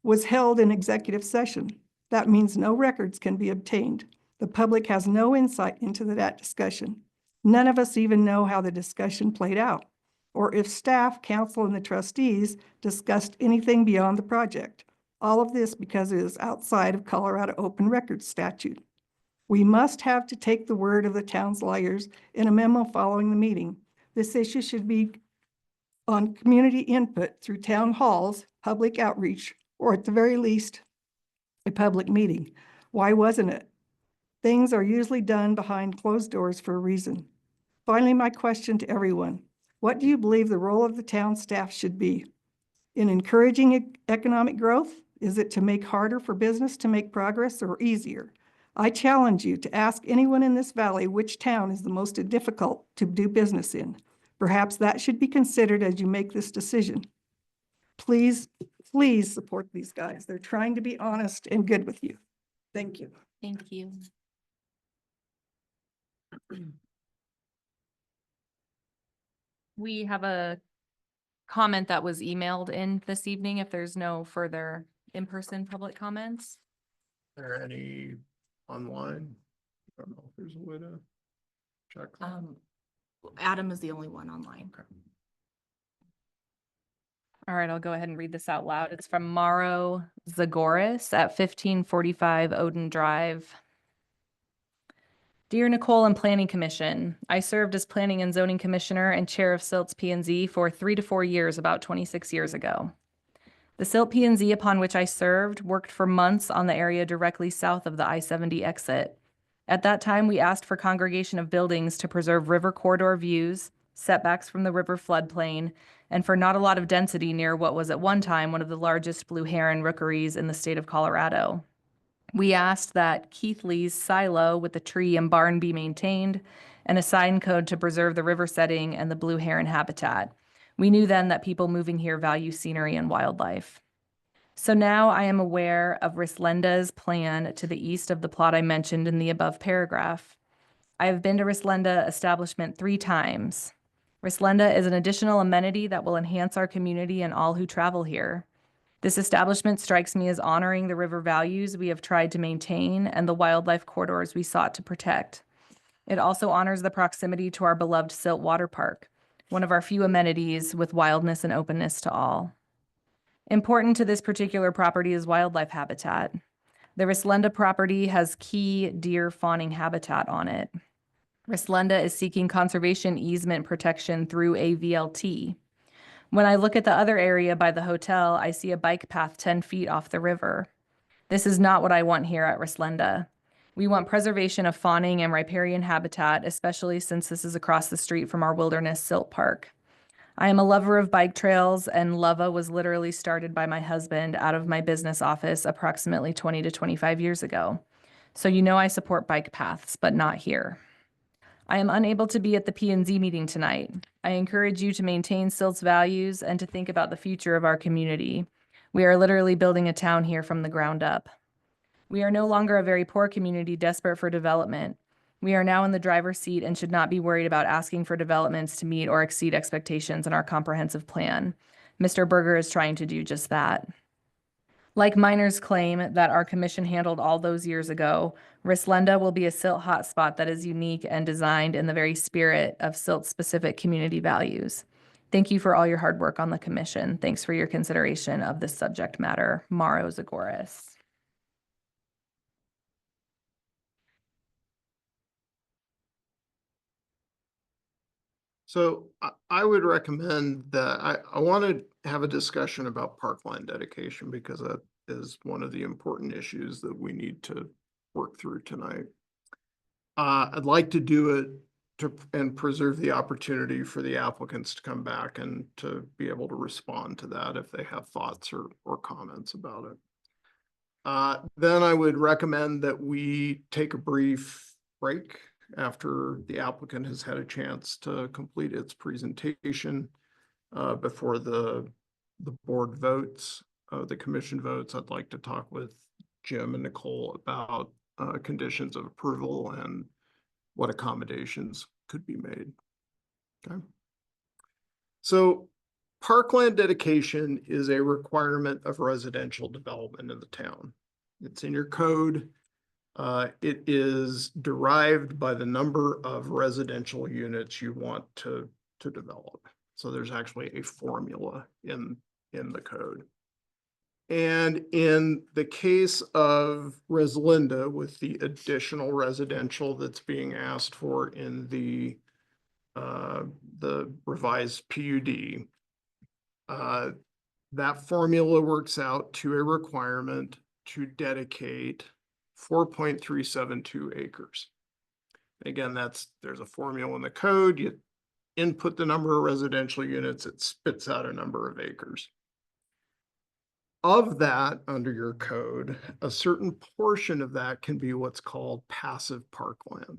was held in executive session. That means no records can be obtained. The public has no insight into that discussion. None of us even know how the discussion played out, or if staff, council, and the trustees discussed anything beyond the project. All of this because it is outside of Colorado Open Records statute. We must have to take the word of the town's lawyers in a memo following the meeting. This issue should be on community input through town halls, public outreach, or at the very least, a public meeting. Why wasn't it? Things are usually done behind closed doors for a reason. Finally, my question to everyone: what do you believe the role of the town staff should be? In encouraging economic growth? Is it to make harder for business to make progress or easier? I challenge you to ask anyone in this valley which town is the most difficult to do business in. Perhaps that should be considered as you make this decision. Please, please support these guys. They're trying to be honest and good with you. Thank you. Thank you. We have a comment that was emailed in this evening if there's no further in-person public comments. Are there any online? I don't know if there's a way to check. that. Adam is the only one online. All right, I'll go ahead and read this out loud. It's from Mauro Zagoras at 1545 Odin Drive. Dear Nicole and Planning Commission, I served as Planning and Zoning Commissioner and Chair of Silt's P&Z for 3 to 4 years, about 26 years ago. The Silt P&Z upon which I served worked for months on the area directly south of the I-70 exit. At that time, we asked for congregation of buildings to preserve river corridor views, setbacks from the river floodplain, and for not a lot of density near what was at one time one of the largest blue heron rookeries in the state of Colorado. We asked that Keith Lee's silo with the tree and barn be maintained and a sign code to preserve the river setting and the blue heron habitat. We knew then that people moving here value scenery and wildlife. So now I am aware of Rislenda's plan to the east of the plot I mentioned in the above paragraph. I have been to Rislenda establishment 3 times. Rislenda is an additional amenity that will enhance our community and all who travel here. This establishment strikes me as honoring the river values we have tried to maintain and the wildlife corridors we sought to protect. It also honors the proximity to our beloved Silt Water Park, one of our few amenities with wildness and openness to all. Important to this particular property is wildlife habitat. The Rislenda property has key deer fawning habitat on it. Rislenda is seeking conservation easement protection through a VLT. When I look at the other area by the hotel, I see a bike path 10 feet off the river. This is not what I want here at Rislenda. We want preservation of fawning and riparian habitat, especially since this is across the street from our wilderness silt park. I am a lover of bike trails, and Lova was literally started by my husband out of my business office approximately 20 to 25 years ago. So you know I support bike paths, but not here. I am unable to be at the P&Z meeting tonight. I encourage you to maintain Silt's values and to think about the future of our community. We are literally building a town here from the ground up. We are no longer a very poor community desperate for development. We are now in the driver's seat and should not be worried about asking for developments to meet or exceed expectations in our comprehensive plan. Mr. Berger is trying to do just that. Like miners claim that our commission handled all those years ago, Rislenda will be a silt hotspot that is unique and designed in the very spirit of silt-specific community values. Thank you for all your hard work on the commission. Thanks for your consideration of this subject matter. Mauro Zagoras. So I would recommend that I want to have a discussion about parkland dedication because that is one of the important issues that we need to work through tonight. I'd like to do it and preserve the opportunity for the applicants to come back and to be able to respond to that if they have thoughts or comments about it. Then I would recommend that we take a brief break after the applicant has had a chance to complete its presentation before the board votes, the commission votes. I'd like to talk with Jim and Nicole about conditions of approval and what accommodations could be made. Okay. So parkland dedication is a requirement of residential development in the town. It's in your code. It is derived by the number of residential units you want to develop. So there's actually a formula in the code. And in the case of Rislenda, with the additional residential that's being asked for in the revised PUD, that formula works out to a requirement to dedicate 4.372 acres. Again, there's a formula in the code. You input the number of residential units, it spits out a number of acres. Of that, under your code, a certain portion of that can be what's called passive parkland.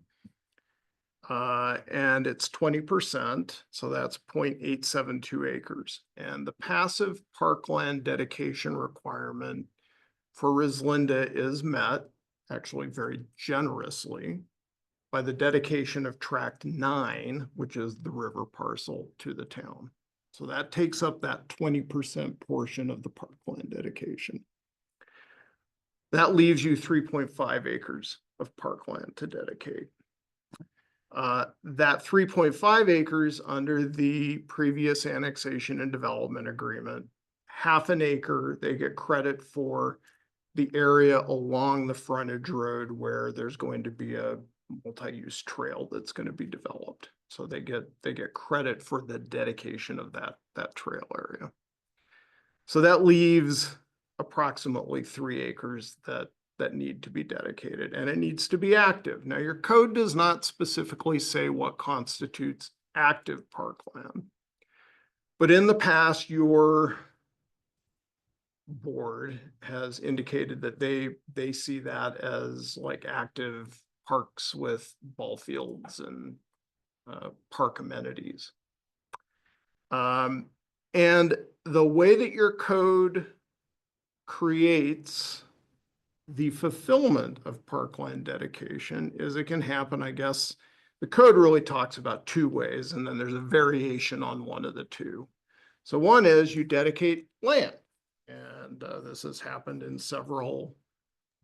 And it's 20%, so that's 0.872 acres. And the passive parkland dedication requirement for Rislenda is met, actually very generously, by the dedication of tract 9, which is the river parcel, to the town. So that takes up that 20% portion of the parkland dedication. That leaves you 3.5 acres of parkland to dedicate. That 3.5 acres under the previous annexation and development agreement, half an acre, they get credit for the area along the frontage road where there's going to be a multi-use trail that's going to be developed. So they get credit for the dedication of that trail area. So that leaves approximately 3 acres that need to be dedicated, and it needs to be active. Now, your code does not specifically say what constitutes active parkland, but in the past, your board has indicated that they see that as like active parks with ball fields and park amenities. And the way that your code creates the fulfillment of parkland dedication is it can happen, I guess, the code really talks about 2 ways, and then there's a variation on one of the 2. So one is you dedicate land. And this has happened in several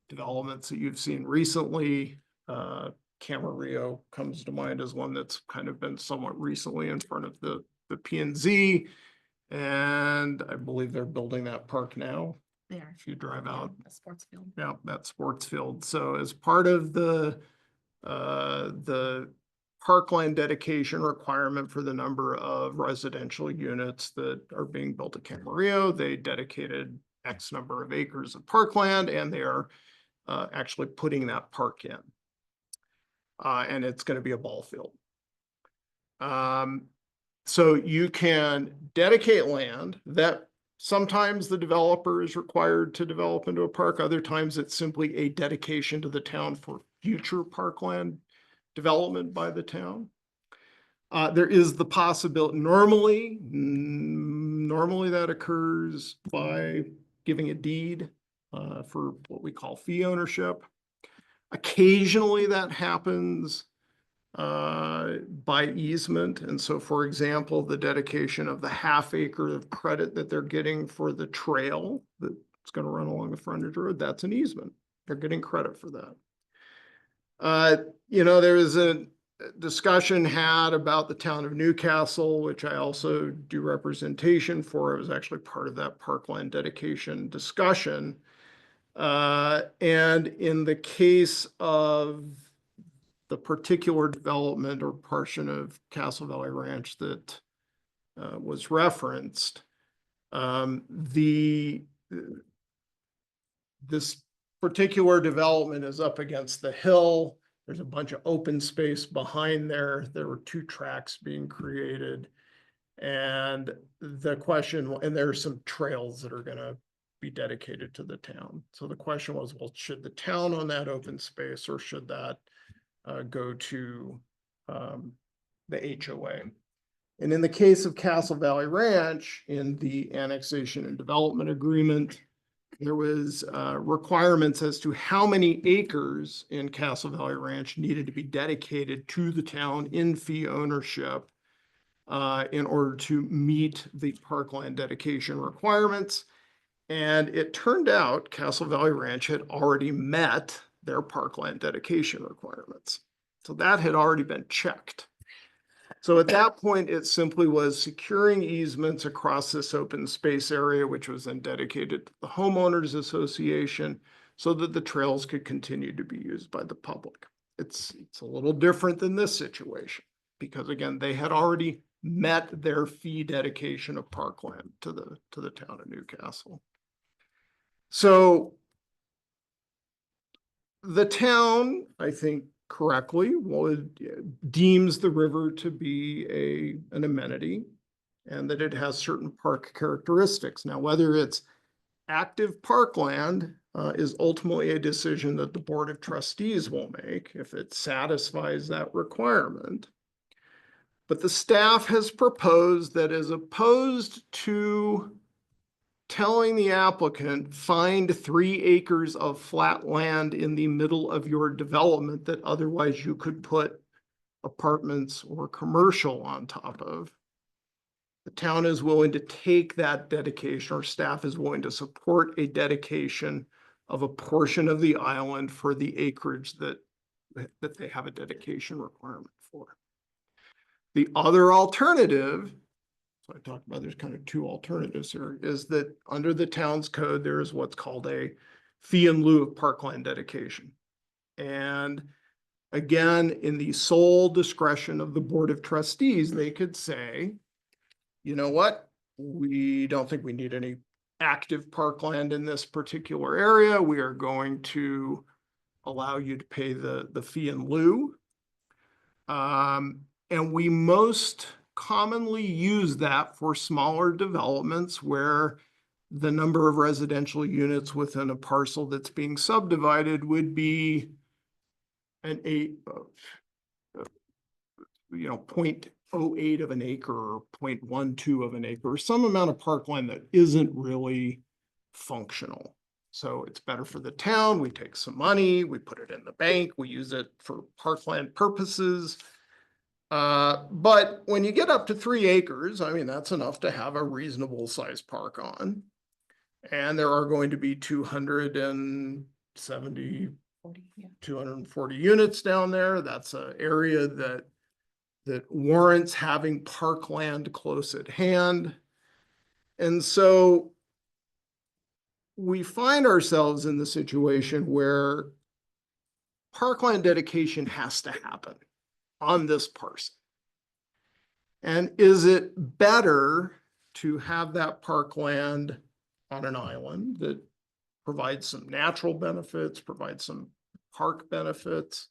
developments that you've seen recently. Camarillo comes to mind as one that's kind of been somewhat recently in front of the P and Z. And I believe they're building that park now. There. If you drive out, A sports field. yeah, that sports field. So as part of the parkland dedication requirement for the number of residential units that are being built at Camarillo, they dedicated X number of acres of parkland, and they are actually putting that park in. And it's going to be a ball field. So you can dedicate land that sometimes the developer is required to develop into a park. Other times it's simply a dedication to the town for future parkland development by the town. There is the possibility, normally that occurs by giving a deed for what we call fee ownership. Occasionally that happens by easement. And so, for example, the dedication of the half acre of credit that they're getting for the trail that's going to run along the frontage road, that's an easement. They're getting credit for that. You know, there was a discussion had about the town of Newcastle, which I also do representation for. I was actually part of that parkland dedication discussion. And in the case of the particular development or portion of Castle Valley Ranch that was referenced, this particular development is up against the hill. There's a bunch of open space behind there. There were 2 tracks being created. And the question, and there are some trails that are going to be dedicated to the town. So the question was, well, should the town own that open space, or should that go to the HOA? And in the case of Castle Valley Ranch, in the annexation and development agreement, there was requirements as to how many acres in Castle Valley Ranch needed to be dedicated to the town in fee ownership in order to meet the parkland dedication requirements. And it turned out Castle Valley Ranch had already met their parkland dedication requirements. So that had already been checked. So at that point, it simply was securing easements across this open space area, which was then dedicated to the homeowners association, so that the trails could continue to be used by the public. It's a little different than this situation, because again, they had already met their fee dedication of parkland to the town of Newcastle. So the town, I think correctly, deems the river to be an amenity, and that it has certain park characteristics. Now, whether it's active parkland is ultimately a decision that the Board of Trustees will make if it satisfies that requirement. But the staff has proposed that, as opposed to telling the applicant, find 3 acres of flat land in the middle of your development that otherwise you could put apartments or commercial on top of, the town is willing to take that dedication, or staff is willing to support a dedication of a portion of the island for the acreage that they have a dedication requirement for. The other alternative, so I talked about there's kind of 2 alternatives here, is that under the town's code, there is what's called a fee in lieu of parkland dedication. And again, in the sole discretion of the Board of Trustees, they could say, you know what, we don't think we need any active parkland in this particular area. We are going to allow you to pay the fee in lieu. And we most commonly use that for smaller developments where the number of residential units within a parcel that's being subdivided would be an 0.08 of an acre or 0.12 of an acre, or some amount of parkland that isn't really functional. So it's better for the town. We take some money, we put it in the bank, we use it for parkland purposes. But when you get up to 3 acres, I mean, that's enough to have a reasonable sized park on. And there are going to be 270, 240 units down there. That's an area that warrants having parkland close at hand. And so we find ourselves in the situation where parkland dedication has to happen on this parcel. And is it better to have that parkland on an island that provides some natural benefits, provides some park benefits,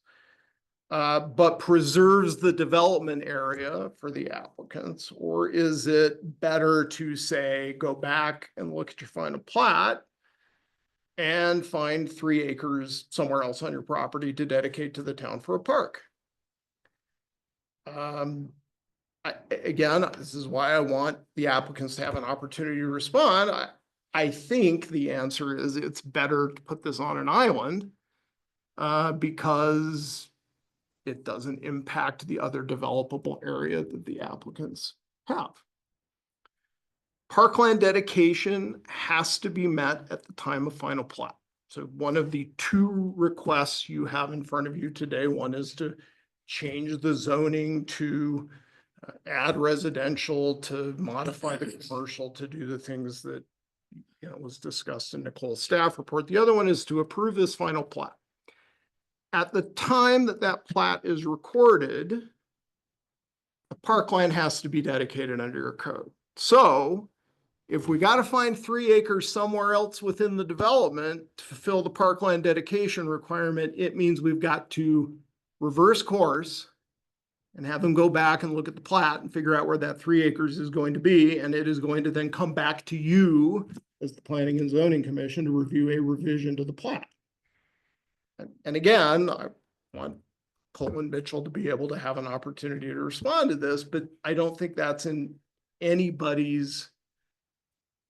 but preserves the development area for the applicants? Or is it better to say, go back and look at your final plat and find 3 acres somewhere else on your property to dedicate to the town for a park? Again, this is why I want the applicants to have an opportunity to respond. I think the answer is it's better to put this on an island because it doesn't impact the other developable area that the applicants have. Parkland dedication has to be met at the time of final plat. So one of the 2 requests you have in front of you today, one is to change the zoning to add residential, to modify the commercial, to do the things that was discussed in Nicole's staff report. The other one is to approve this final plat. At the time that that plat is recorded, the parkland has to be dedicated under your code. So if we got to find 3 acres somewhere else within the development to fulfill the parkland dedication requirement, it means we've got to reverse course and have them go back and look at the plat and figure out where that 3 acres is going to be. And it is going to then come back to you as the Planning and Zoning Commission to review a revision to the plat. And again, I want Coleman Mitchell to be able to have an opportunity to respond to this, but I don't think that's in anybody's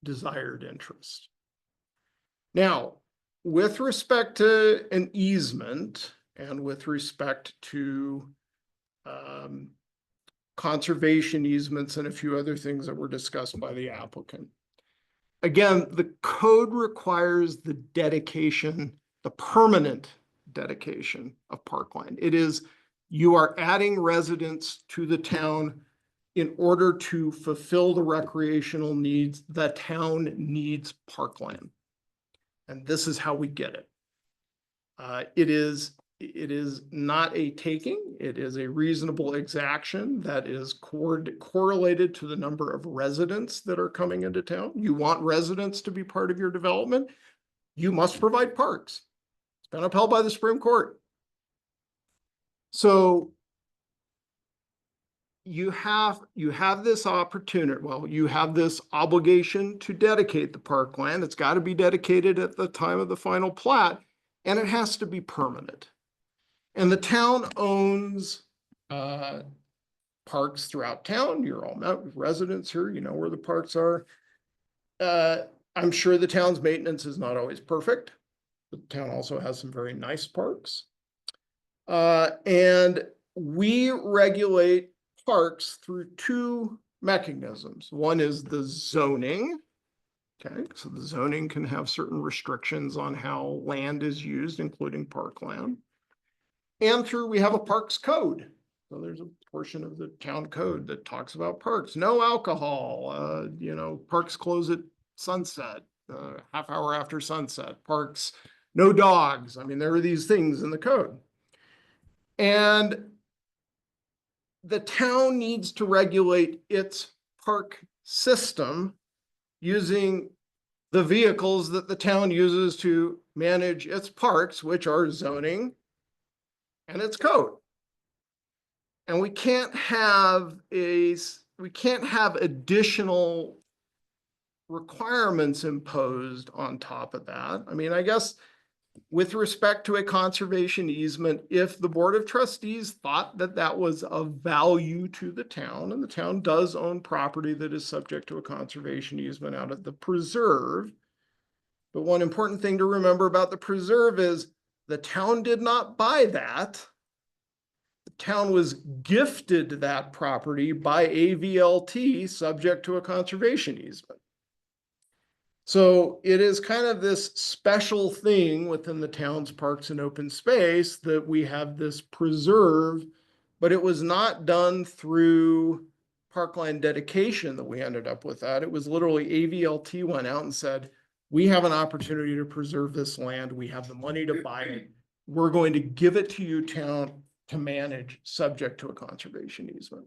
desired interest. Now, with respect to an easement and with respect to conservation easements and a few other things that were discussed by the applicant. Again, the code requires the dedication, the permanent dedication of parkland. It is, you are adding residents to the town in order to fulfill the recreational needs. The town needs parkland. And this is how we get it. It is not a taking. It is a reasonable exaction that is correlated to the number of residents that are coming into town. You want residents to be part of your development, you must provide parks. It's been upheld by the Supreme Court. So you have this opportunity, well, you have this obligation to dedicate the parkland. It's got to be dedicated at the time of the final plat, and it has to be permanent. And the town owns parks throughout town. You're all met with residents here. You know where the parks are. I'm sure the town's maintenance is not always perfect. The town also has some very nice parks. And we regulate parks through 2 mechanisms. One is the zoning. Okay, so the zoning can have certain restrictions on how land is used, including parkland. And we have a parks code. So there's a portion of the town code that talks about parks. No alcohol, parks close at sunset, half hour after sunset, parks, no dogs. I mean, there are these things in the code. And the town needs to regulate its park system using the vehicles that the town uses to manage its parks, which are zoning and its code. And we can't have additional requirements imposed on top of that. I mean, I guess with respect to a conservation easement, if the Board of Trustees thought that that was of value to the town, and the town does own property that is subject to a conservation easement out at the preserve. But one important thing to remember about the preserve is the town did not buy that. The town was gifted that property by AVLT subject to a conservation easement. So it is kind of this special thing within the town's parks and open space that we have this preserve, but it was not done through parkland dedication that we ended up with that. It was literally AVLT went out and said, we have an opportunity to preserve this land. We have the money to buy it. We're going to give it to you, town, to manage, subject to a conservation easement.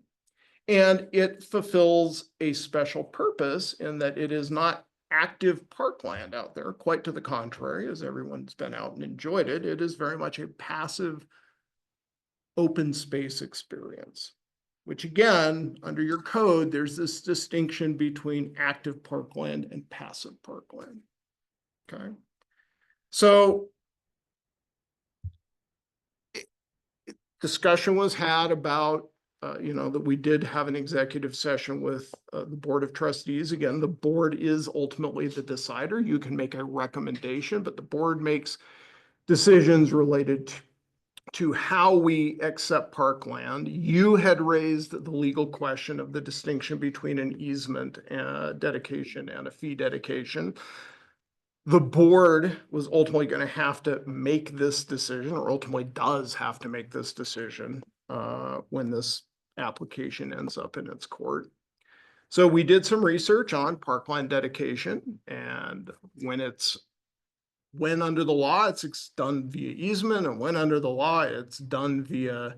And it fulfills a special purpose in that it is not active parkland out there, quite to the contrary, as everyone's been out and enjoyed it. It is very much a passive open space experience, which again, under your code, there's this distinction between active parkland and passive parkland. Okay. So discussion was had about that we did have an executive session with the Board of Trustees. Again, the board is ultimately the decider. You can make a recommendation, but the board makes decisions related to how we accept parkland. You had raised the legal question of the distinction between an easement dedication and a fee dedication. The board was ultimately going to have to make this decision, or ultimately does have to make this decision when this application ends up in its court. So we did some research on parkland dedication, and when under the law, it's done via easement, and when under the law, it's done via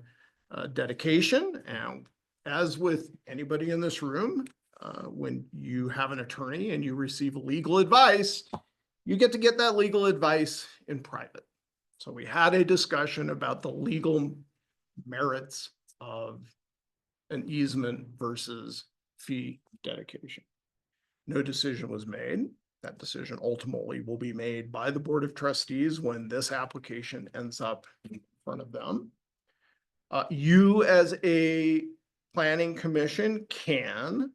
dedication. And as with anybody in this room, when you have an attorney and you receive legal advice, you get to get that legal advice in private. So we had a discussion about the legal merits of an easement versus fee dedication. No decision was made. That decision ultimately will be made by the Board of Trustees when this application ends up in front of them. You as a planning commission can,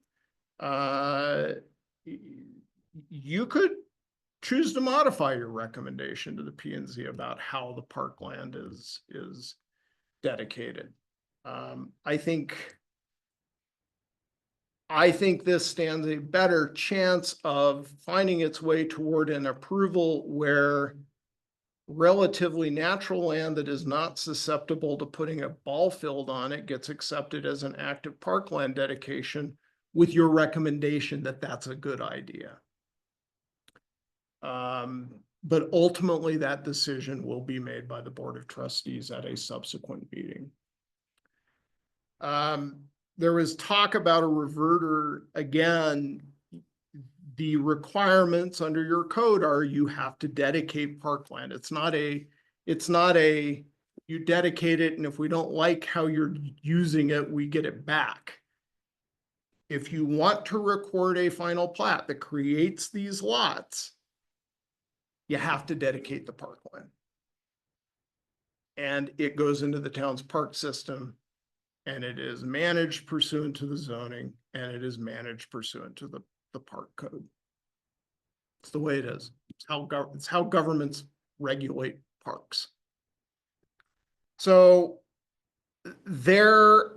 you could choose to modify your recommendation to the P&Z about how the parkland is dedicated. I think this stands a better chance of finding its way toward an approval where relatively natural land that is not susceptible to putting a ball field on it gets accepted as an active parkland dedication with your recommendation that that's a good idea. But ultimately that decision will be made by the Board of Trustees at a subsequent meeting. There was talk about a reverter. Again, the requirements under your code are you have to dedicate parkland. It's not a, you dedicate it, and if we don't like how you're using it, we get it back. If you want to record a final plat that creates these lots, you have to dedicate the parkland. And it goes into the town's park system, and it is managed pursuant to the zoning, and it is managed pursuant to the park code. It's the way it is. It's how governments regulate parks. So there,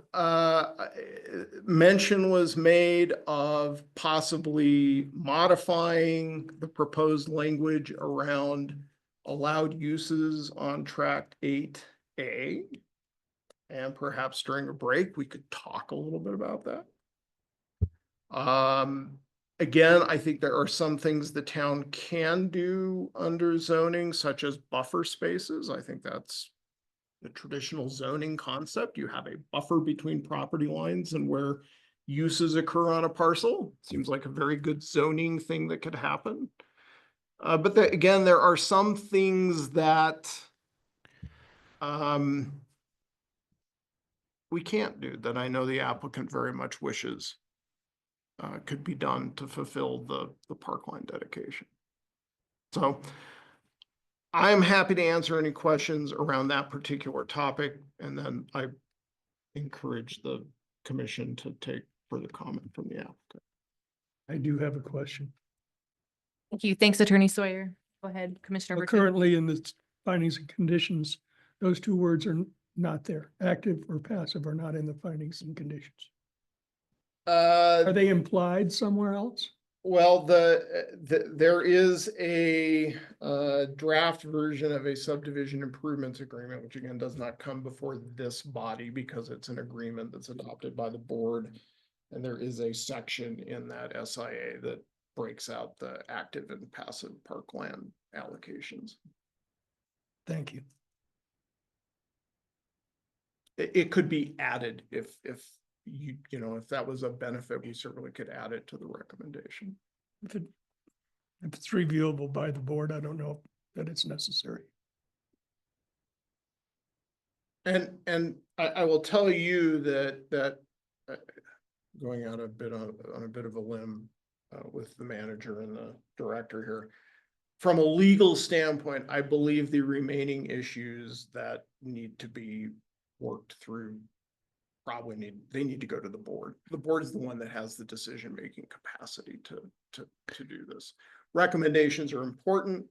mention was made of possibly modifying the proposed language around allowed uses on tract 8A. And perhaps during a break, we could talk a little bit about that. Again, I think there are some things the town can do under zoning, such as buffer spaces. I think that's the traditional zoning concept. You have a buffer between property lines and where uses occur on a parcel. Seems like a very good zoning thing that could happen. But again, there are some things that we can't do that I know the applicant very much wishes could be done to fulfill the parkland dedication. So I'm happy to answer any questions around that particular topic, and then I encourage the commission to take further comment from the applicant. I do have a question. Thank you. Thanks, Attorney Sawyer. Go ahead, Commissioner. Well, Burkett. currently in the findings and conditions, those two words are not there. Active or passive are not in the findings and conditions. Are they implied somewhere else? Well, there is a draft version of a subdivision improvements agreement, which again does not come before this body because it's an agreement that's adopted by the board. And there is a section in that SIA that breaks out the active and passive parkland allocations. Thank you. It could be added if if that was a benefit, we certainly could add it to the recommendation. If it's reviewable by the board, I don't know that it's necessary. And I will tell you that going out on a bit of a limb with the manager and the director here. From a legal standpoint, I believe the remaining issues that need to be worked through they need to go to the board. The board is the one that has the decision-making capacity to do this. Recommendations are important.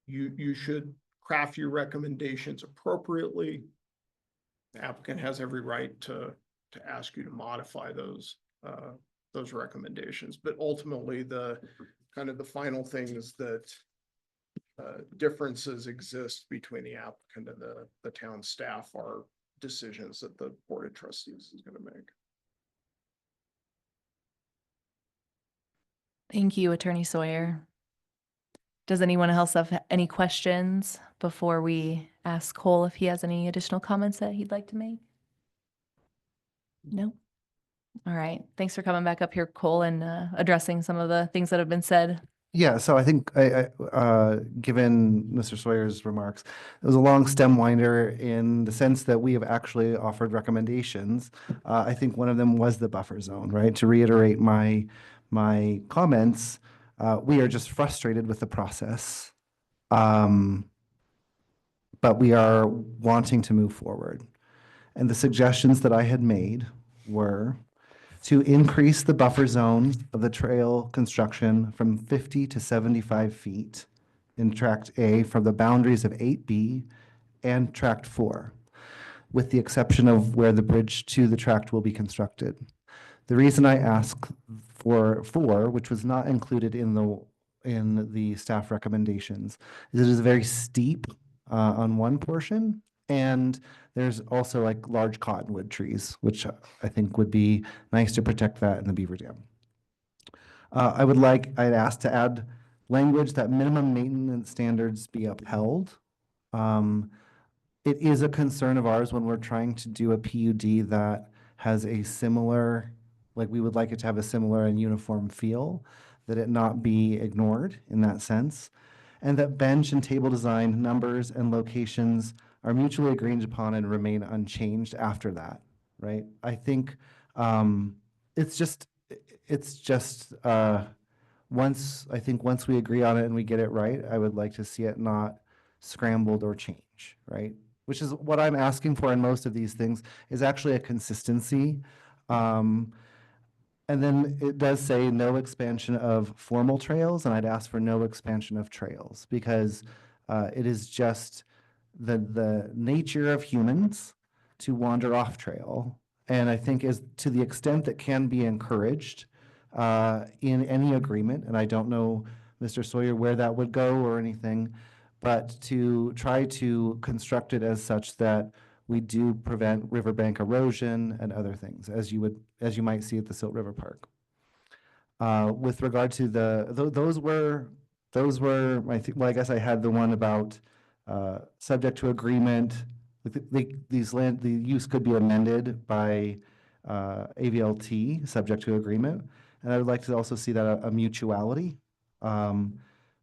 You should craft your recommendations appropriately. The applicant has every right to ask you to modify those recommendations, but ultimately the final things that differences exist between the applicant and the town staff are decisions that the Board of Trustees is going to make. Thank you, Attorney Sawyer. Does anyone else have any questions before we ask Cole if he has any additional comments that he'd like to make? No? All right. Thanks for coming back up here, Cole, and addressing some of the things that have been said. Yeah, so I think given Mr. Sawyer's remarks, it was a long stem winder in the sense that we have actually offered recommendations. I think one of them was the buffer zone, right? To reiterate my comments, we are just frustrated with the process. But we are wanting to move forward. And the suggestions that I had made were to increase the buffer zone of the trail construction from 50 to 75 feet in Tract A from the boundaries of 8B and Tract 4, with the exception of where the bridge to the tract will be constructed. The reason I ask for 4, which was not included in the staff recommendations, is it is very steep on one portion, and there's also like large cottonwood trees, which I think would be nice to protect that in the beaver dam. I'd ask to add language that minimum maintenance standards be upheld. It is a concern of ours when we're trying to do a PUD that has a similar, like we would like it to have a similar and uniform feel, that it not be ignored in that sense, and that bench and table design numbers and locations are mutually agreed upon and remain unchanged after that, right? I think it's just once we agree on it and we get it right, I would like to see it not scrambled or change, right? Which is what I'm asking for in most of these things, is actually a consistency. And then it does say no expansion of formal trails, and I'd ask for no expansion of trails, because it is just the nature of humans to wander off trail. And I think is to the extent that can be encouraged in any agreement, and I don't know, Mr. Sawyer, where that would go or anything, but to try to construct it as such that we do prevent riverbank erosion and other things, as you might see at the Silt River Park. With regard to those were, I think, well, I guess I had the one about subject to agreement. The use could be amended by AVLT, subject to agreement. And I would like to also see that a mutuality,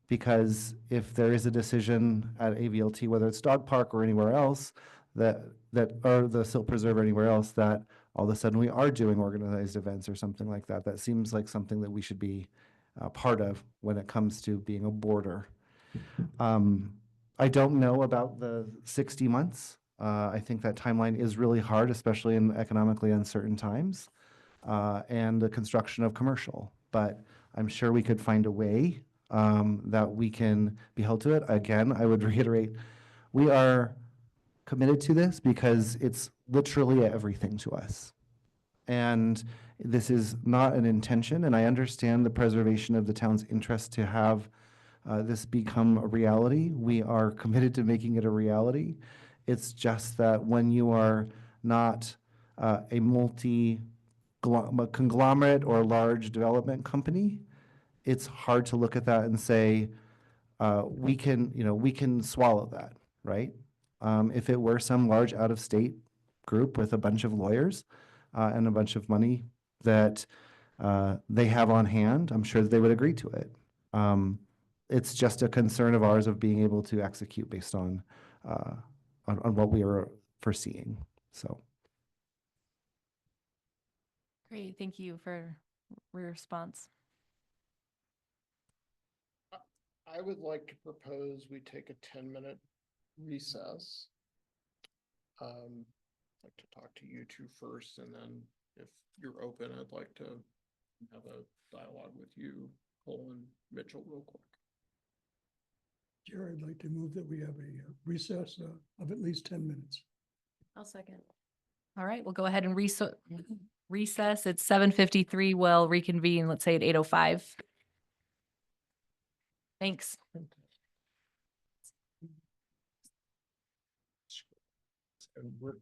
because if there is a decision at AVLT, whether it's Dog Park or anywhere else, or the Silt Preserve or anywhere else, that all of a sudden we are doing organized events or something like that. That seems like something that we should be part of when it comes to being a border. I don't know about the 60 months. I think that timeline is really hard, especially in economically uncertain times, and the construction of commercial. But I'm sure we could find a way that we can be held to it. Again, I would reiterate, we are committed to this because it's literally everything to us. And this is not an intention, and I understand the preservation of the town's interest to have this become a reality. We are committed to making it a reality. It's just that when you are not a conglomerate or large development company, it's hard to look at that and say, we can swallow that, right? If it were some large out-of-state group with a bunch of lawyers and a bunch of money that they have on hand, I'm sure that they would agree to it. It's just a concern of ours of being able to execute based on what we are foreseeing. So. Great, thank you for your response. I would like to propose we take a 10-minute recess. I'd like to talk to you two first, and then if you're open, I'd like to have a dialogue with you, Cole and Mitchell, real quick. Chair, I'd like to move that we have a recess of at least 10 minutes. I'll second. All right, we'll go ahead and recess. It's 7:53. We'll reconvene, let's say at 8:05. Thanks. And we're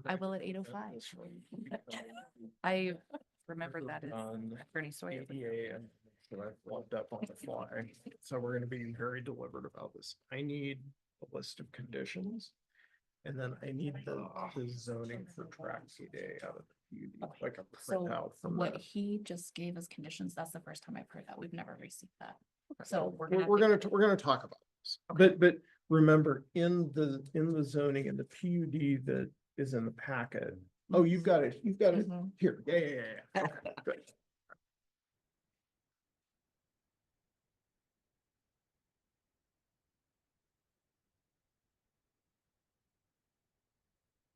I gonna will at get 8:05. this one. I remembered that as On Attorney Sawyer. EPA, and so I looked up on the fly. So we're gonna be very deliberate about this. I need a list of conditions. And then I need the zoning for track day out of the PUD, like a printout from What that. he just gave as conditions, that's the first time I've heard that. We've never received that. So So we're gonna talk about this, but remember, in the zoning and the PUD that is in the packet. Oh, you've got it Mhm. here. Yeah. Okay, good.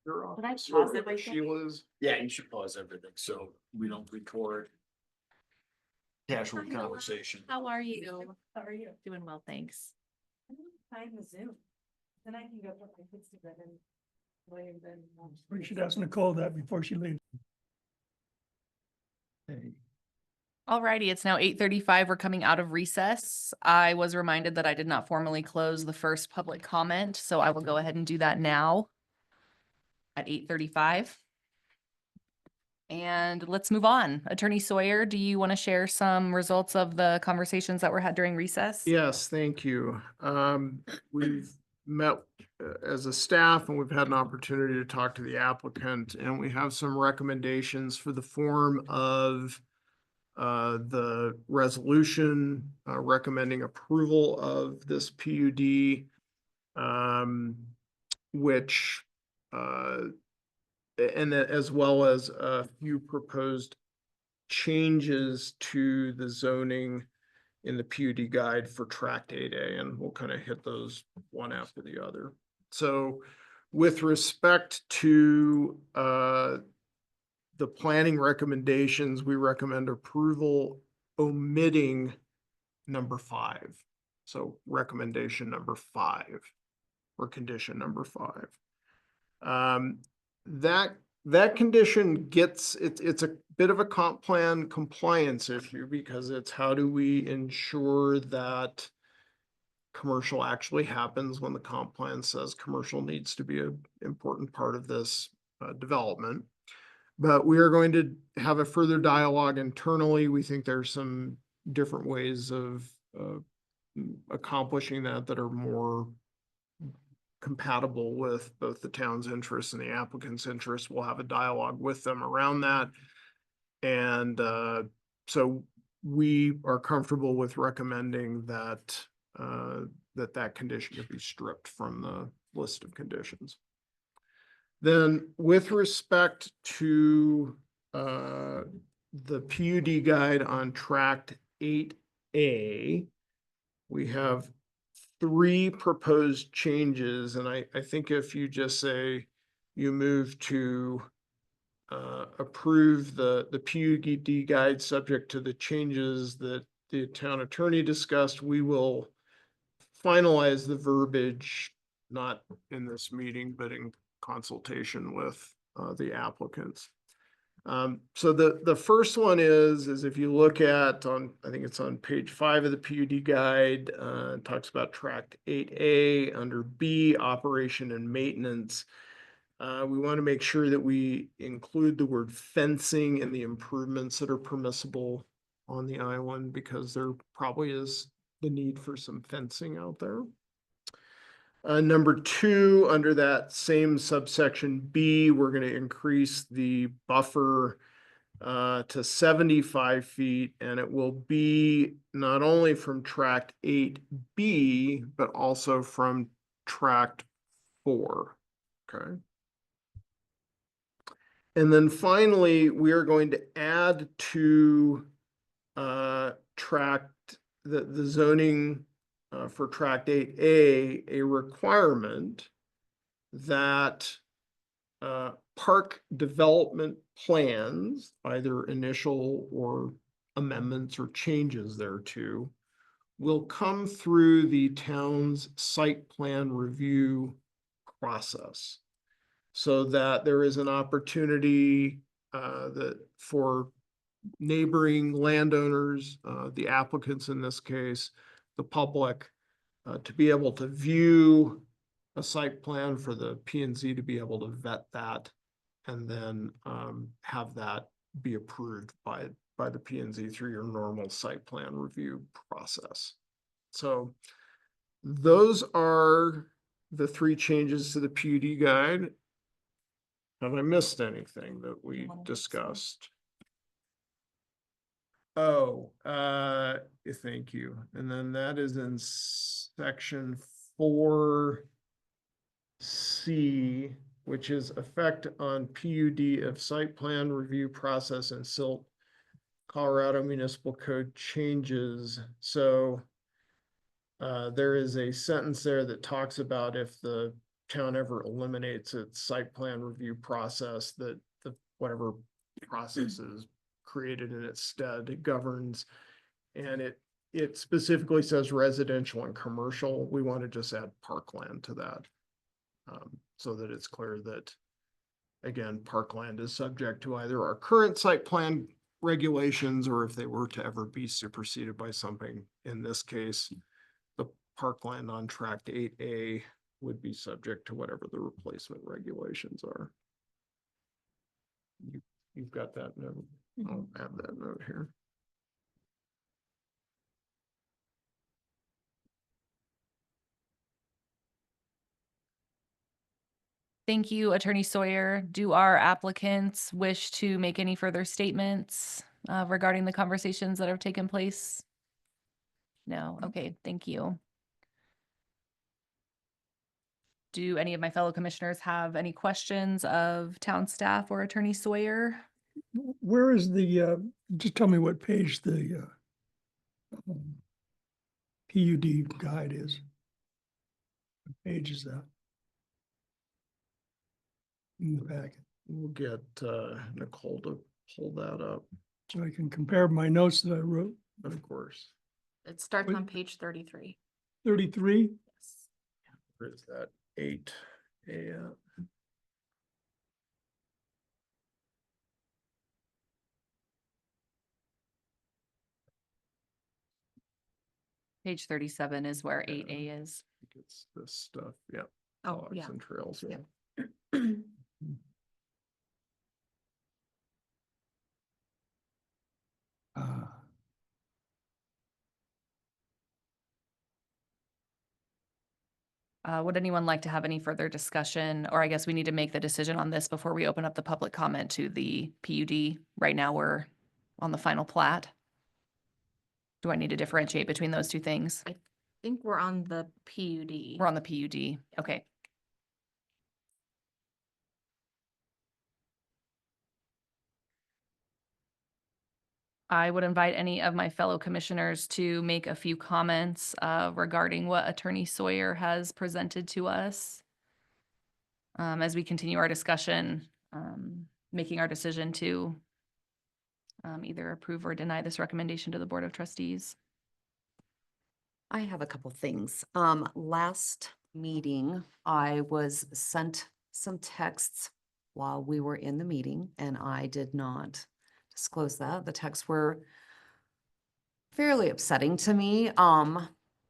You're off. Did I Sure, pause it right there? Sheila's. Yeah, you should pause everything so we don't record casual conversation. How are you? How are you? Doing well, thanks. Find the Zoom. Then I can go put my kids to bed and. We should ask Nicole that before she leaves. All righty, it's now 8:35. We're coming out of recess. I was reminded that I did not formally close the first public comment, so I will go ahead and do that now at 8:35. And let's move on. Attorney Sawyer, do you want to share some results of the conversations that were had during recess? Yes, thank you. We've met as a staff and we've had an opportunity to talk to the applicant, and we have some recommendations for the form of the resolution recommending approval of this PUD, which and as well as a few proposed changes to the zoning in the PUD guide for tract 8A, and we'll kind of hit those one after the other. So with respect to the planning recommendations, we recommend approval omitting number 5. So recommendation number 5 or condition number 5. That condition gets, it's a bit of a comp plan compliance issue because it's how do we ensure that commercial actually happens when the comp plan says commercial needs to be an important part of this development. But we are going to have a further dialogue internally. We think there's some different ways of accomplishing that are more compatible with both the town's interests and the applicant's interests. We'll have a dialogue with them around that. And so we are comfortable with recommending that that condition to be stripped from the list of conditions. Then with respect to the PUD guide on tract 8A, we have 3 proposed changes, and I think if you just say you move to approve the PUD guide subject to the changes that the town attorney discussed, we will finalize the verbiage, not in this meeting, but in consultation with the applicants. So the first one is if you look at I think it's on page 5 of the PUD guide, it talks about tract 8A under B, operation and maintenance. We want to make sure that we include the word fencing in the improvements that are permissible on the island, because there probably is the need for some fencing out there. Number 2, under that same subsection B, we're going to increase the buffer to 75 feet, and it will be not only from tract 8B, but also from tract 4. Okay. And then finally, we are going to add to the zoning for tract 8A a requirement that park development plans, either initial or amendments or changes thereto, will come through the town's site plan review process, so that there is an opportunity for neighboring landowners, the applicants in this case, the public, to be able to view a site plan, for the P&Z to be able to vet that, and then have that be approved by the P&Z through your normal site plan review process. So those are the 3 changes to the PUD guide. Have I missed anything that we discussed? Oh, thank you. And then that is in section 4C, which is effect on PUD of site plan review process and SILT Colorado Municipal Code changes. So there is a sentence there that talks about if the town ever eliminates its site plan review process, that whatever process is created in its stead, it governs. And it specifically says residential and commercial. We want to just add parkland to that, so that it's clear that, again, parkland is subject to either our current site plan regulations, or if they were to ever be superseded by something, in this case, the parkland on tract 8A would be subject to whatever the replacement regulations are. You've got that note. I'll add that note here. Thank you, Attorney Sawyer. Do our applicants wish to make any further statements regarding the conversations that have taken place? No? Okay, thank you. Do any of my fellow commissioners have any questions of town staff or Attorney Sawyer? Where is just tell me what page the PUD guide is. What page is that? In the packet. We'll get Nicole to pull that up. So I can compare my notes that I wrote. Of course. It starts on page 33. 33? Where is that? 8A. Page 37 is where 8A is. It's this stuff. Yeah. Oh, Logs yeah. and trails. Yeah. Would anyone like to have any further discussion? Or I guess we need to make the decision on this before we open up the public comment to the PUD. Right now, we're on the final plat. Do I need to differentiate between those two things? I think we're on the PUD. We're on the PUD. Okay. I would invite any of my fellow commissioners to make a few comments regarding what Attorney Sawyer has presented to us as we continue our discussion, making our decision to either approve or deny this recommendation to the Board of Trustees. I have a couple things. Last meeting, I was sent some texts while we were in the meeting, and I did not disclose that. The texts were fairly upsetting to me.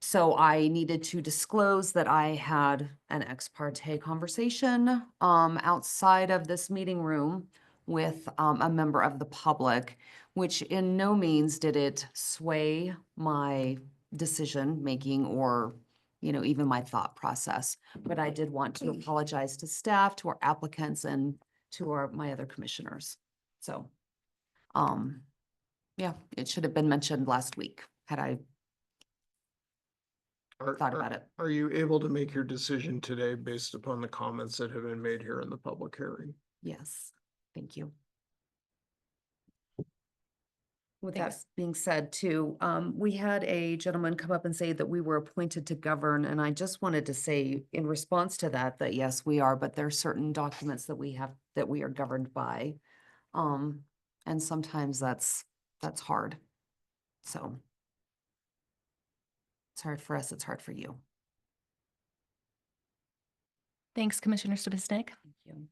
So I needed to disclose that I had an ex parte conversation, outside of this meeting room with, a member of the public, which in no means did it sway my decision making or, even my thought process. But I did want to apologize to staff, to our applicants, and to my other commissioners. So, yeah, it should have been mentioned last week had I thought about it. Are you able to make your decision today based upon the comments that have been made here in the public hearing? Yes, thank you. With that being said too, we had a gentleman come up and say that we were appointed to govern, and I just wanted to say in response to that, that yes, we are, but there are certain documents that we have, that we are governed by. And sometimes that's hard. So it's hard for us, it's hard for you. Thanks, Commissioner Stavisnik. Thank you.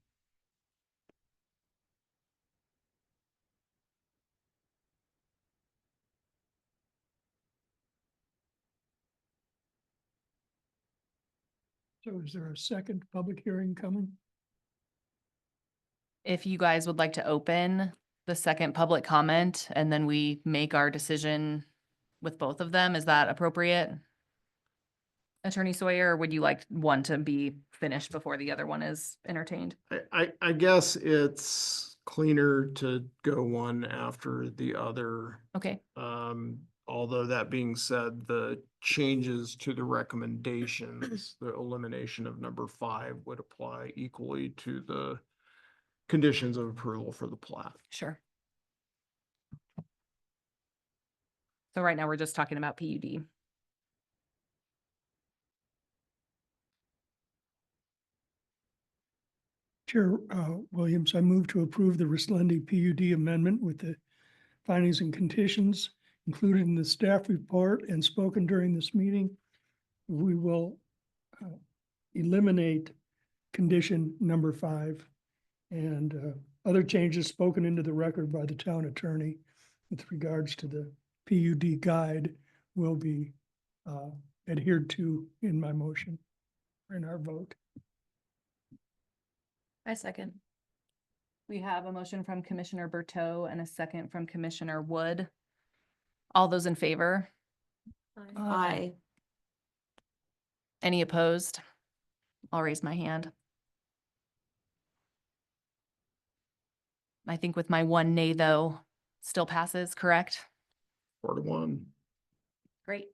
So is there a second public hearing coming? If you guys would like to open the second public comment and then we make our decision with both of them, is that appropriate? Attorney Sawyer, or would you like one to be finished before the other one is entertained? I guess it's cleaner to go one after the other. Okay, Although that being said, the changes to the recommendations, the elimination of number 5 would apply equally to the conditions of approval for the plat. sure. So right now we're just talking about PUD. Chair Williams, I move to approve the Rislendi PUD amendment with the findings and conditions included in the staff report and spoken during this meeting. We will eliminate condition number 5 and other changes spoken into the record by the town attorney with regards to the PUD guide will be adhered to in my motion, in our vote. I second. We have a motion from Commissioner Berteau and a second from Commissioner Wood. All those in favor? Aye. Any opposed? I'll raise my hand. I think with my 1 nay though, still passes, correct? 4-1. Great.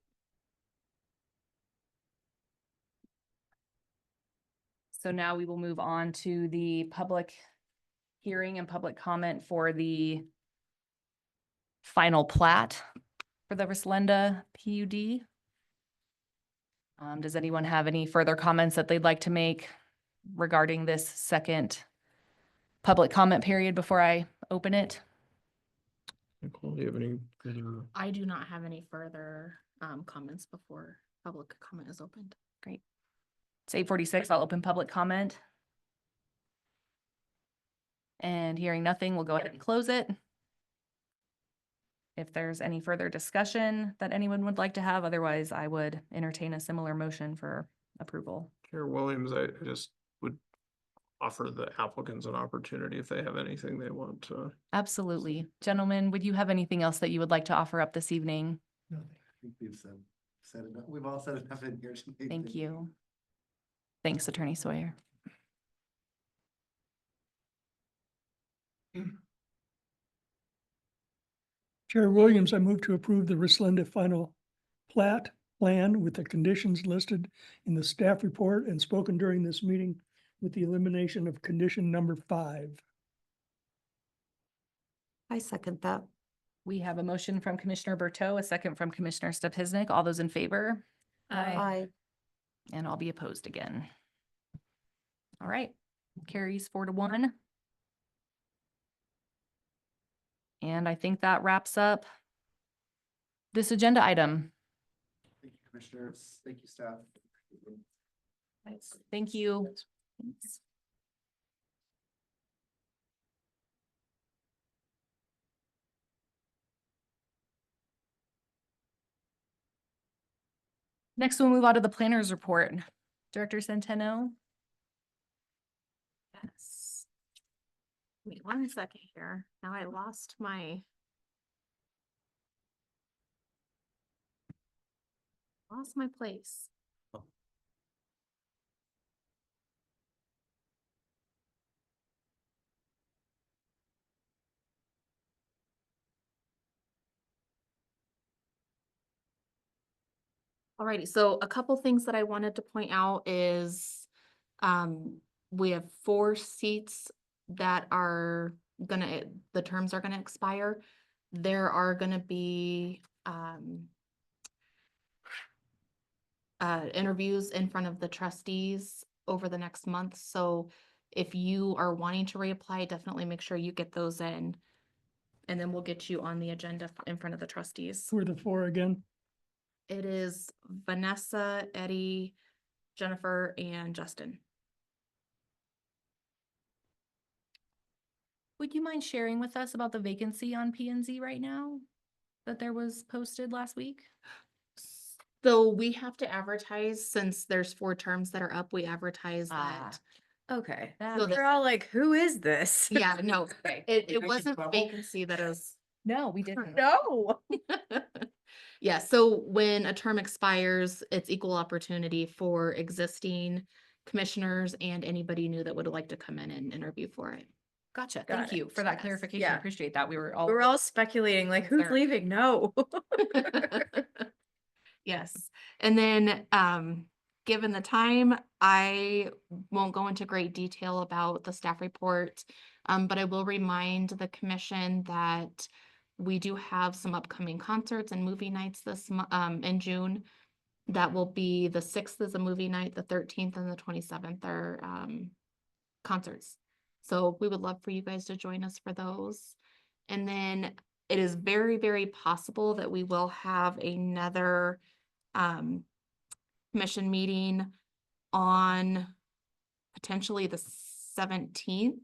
So now we will move on to the public hearing and public comment for the final plat for the Rislenda PUD. Does anyone have any further comments that they'd like to make regarding this second public comment period before I open it? Nicole, do you have any further? I do not have any further comments before public comment is opened. Great. It's 8:46. I'll open public comment. And hearing nothing, we'll go ahead and close it. If there's any further discussion that anyone would like to have, otherwise I would entertain a similar motion for approval. Chair Williams, I just would offer the applicants an opportunity if they have anything they want to. Absolutely. Gentlemen, would you have anything else that you would like to offer up this evening? Nothing. I think we've said enough. We've all said enough in here tonight. Thank you. Thanks, Attorney Sawyer. Chair Williams, I move to approve the Rislenda final plat plan with the conditions listed in the staff report and spoken during this meeting with the elimination of condition number 5. I second that. We have a motion from Commissioner Berteau, a second from Commissioner Stavisnik. All those in favor? Aye. And I'll be opposed again. All right, carries 4-1. And I think that wraps up this agenda item. Thank you, Commissioners. Thank you, staff. Thank you. Thanks. Next, we'll move on to the planners report. Director Centeno. Yes. Wait 1 second here. Now I lost my. Lost my place. Alrighty, so a couple things that I wanted to point out is, we have 4 seats that are the terms are gonna expire. There are gonna be, interviews in front of the trustees over the next month, so if you are wanting to reapply, definitely make sure you get those in. And then we'll get you on the agenda in front of the trustees. Who are the 4 again? It is Vanessa, Eddie, Jennifer, and Justin. Would you mind sharing with us about the vacancy on P and Z right now that there was posted last week? So we have to advertise, since there's 4 terms that are up, we advertise Ah. that. Okay. So They're all like, who is this? Yeah, no, it wasn't vacancy that is. No, we didn't. No. Yeah, so when a term expires, it's equal opportunity for existing commissioners and anybody new that would like to come in and interview for it. Gotcha. Got Thank it. you for that Yes. clarification. Yeah. Appreciate that. We're all speculating like, who's There. leaving? No. Yes, and then, given the time, I won't go into great detail about the staff report. But I will remind the commission that we do have some upcoming concerts and movie nights in June. That will be the 6th is a movie night, the 13th and the 27th are, concerts. So we would love for you guys to join us for those. And then it is very, very possible that we will have another commission meeting on potentially the 17th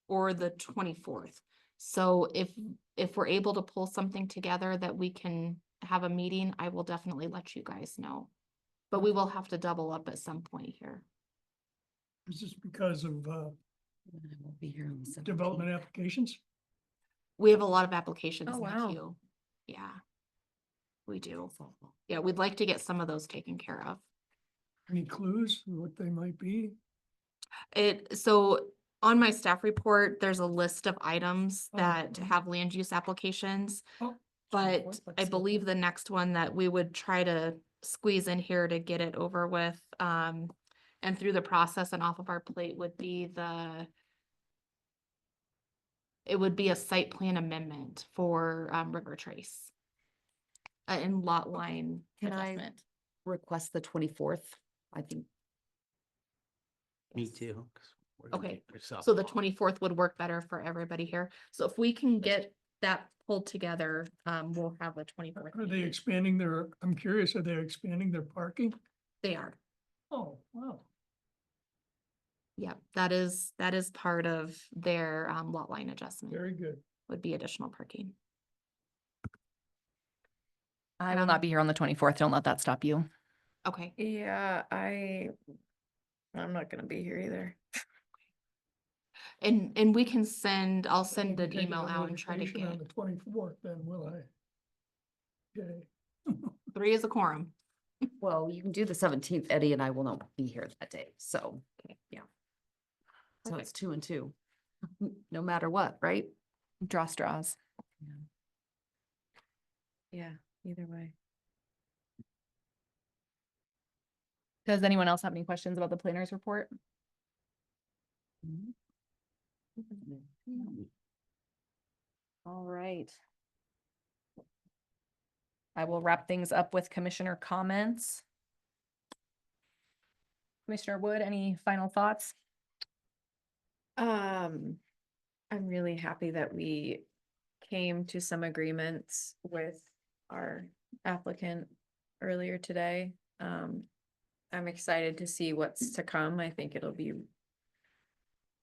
or the 24th. So if we're able to pull something together that we can have a meeting, I will definitely let you guys know. But we will have to double up at some point here. Is this because of I won't be here on the 17th. development applications? We have a lot of applications Oh, in the wow. queue. Yeah. We do. Yeah, we'd like to get some of those taken care of. Any clues what they might be? So on my staff report, there's a list of items Oh, that okay. have land use applications. Oh, But let's I see. believe the next one that we would try to squeeze in here to get it over with, and through the process and off of our plate would be it would be a site plan amendment for, River Trace. And lot line Can I- adjustment. Request the 24th, I think. Me too. 'Cause we're gonna Okay, get yourself so the off. 24th would work better for everybody here. So if we can get that pulled together, we'll have a 24th. Are they meeting. expanding I'm curious, are they expanding their parking? They are. Oh, wow. Yeah, that is part of their, lot line adjustment, Very good. would be additional parking. I will not be here on the 24th. Don't let that stop you. Okay, Yeah, I'm not gonna be here either. and we can I'll send Maybe an taking email a out and try to vacation On get, the 24th, then will I? Okay. 3 is a quorum. Well, you can do the 17th. Eddie and I will not be here that day, so. Yeah. So it's 2 and 2. No matter what, right? Draw straws. Yeah, either way. Does anyone else have any questions about the planners report? All right. I will wrap things up with commissioner comments. Commissioner Wood, any final thoughts? I'm really happy that we came to some agreements with our applicant earlier today. I'm excited to see what's to come. I think it'll be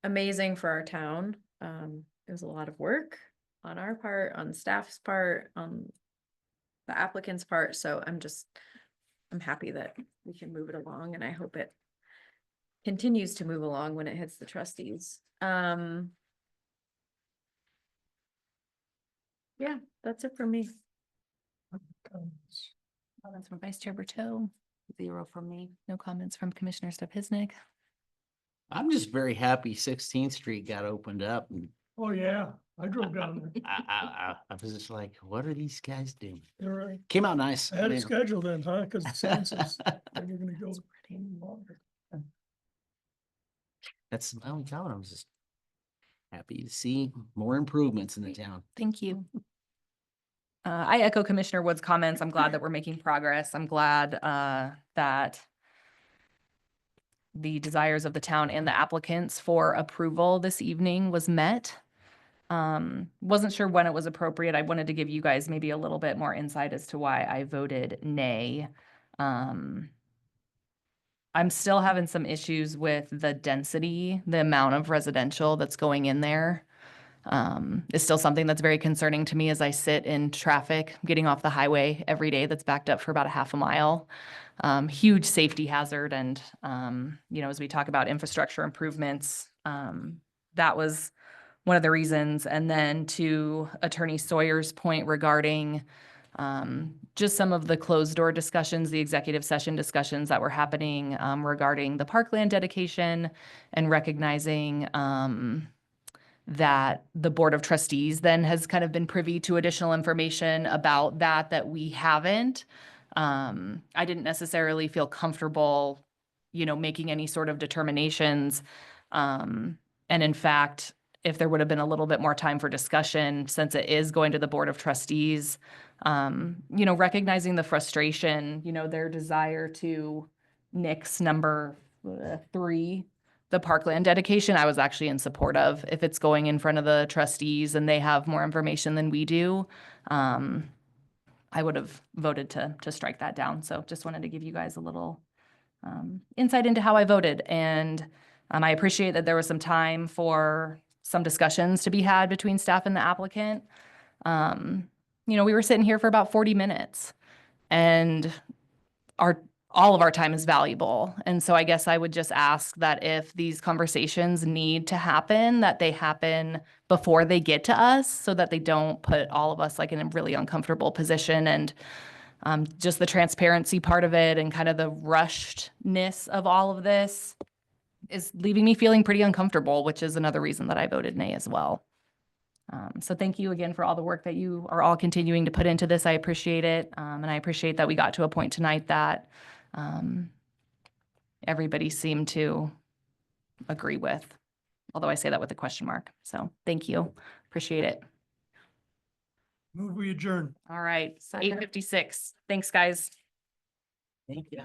amazing for our town. It was a lot of work on our part, on staff's part, on the applicant's part, so I'm I'm happy that we can move it along and I hope it continues to move along when it hits the trustees. Yeah, that's it for me. Comments from Vice Chair Berteau, 0 from me. no comments from Commissioner Stupiznik. I'm just very happy 16th Street got opened up and Oh, yeah, I drove down there. I was just like, what are these guys doing? You're right. Came out nice. I had mean- it scheduled then, huh? Because the sign says they were gonna go longer. That's my only comment. I was just happy to see more improvements in the town. Thank you. I echo Commissioner Wood's comments. I'm glad that we're making progress. I'm glad that the desires of the town and the applicants for approval this evening was met. Wasn't sure when it was appropriate. I wanted to give you guys maybe a little bit more insight as to why I voted nay. I'm still having some issues with the density, the amount of residential that's going in there. Is still something that's very concerning to me as I sit in traffic, getting off the highway every day that's backed up for about a half a mile. Huge safety hazard. And, as we talk about infrastructure improvements, that was one of the reasons. And then to Attorney Sawyer's point regarding just some of the closed door discussions, the executive session discussions that were happening regarding the parkland dedication and recognizing that the Board of Trustees then has kind of been privy to additional information about that we haven't. I didn't necessarily feel comfortable, making any sort of determinations. And in fact, if there would have been a little bit more time for discussion, since it is going to the Board of Trustees, recognizing the frustration, their desire to nix number 3, the parkland dedication, I was actually in support of. If it's going in front of the trustees and they have more information than we do, I would have voted to strike that down. So just wanted to give you guys a little insight into how I voted. And I appreciate that there was some time for some discussions to be had between staff and the applicant. We were sitting here for about 40 minutes and all of our time is valuable. And so I guess I would just ask that if these conversations need to happen, that they happen before they get to us so that they don't put all of us like in a really uncomfortable position. And just the transparency part of it and kind of the rushedness of all of this is leaving me feeling pretty uncomfortable, which is another reason that I voted nay as well. So thank you again for all the work that you are all continuing to put into this. I appreciate it. And I appreciate that we got to a point tonight that everybody seemed to agree with, although I say that with a question mark. So thank you. Appreciate it. Move we adjourn. All right, 8:56. Thanks, guys. Thank you.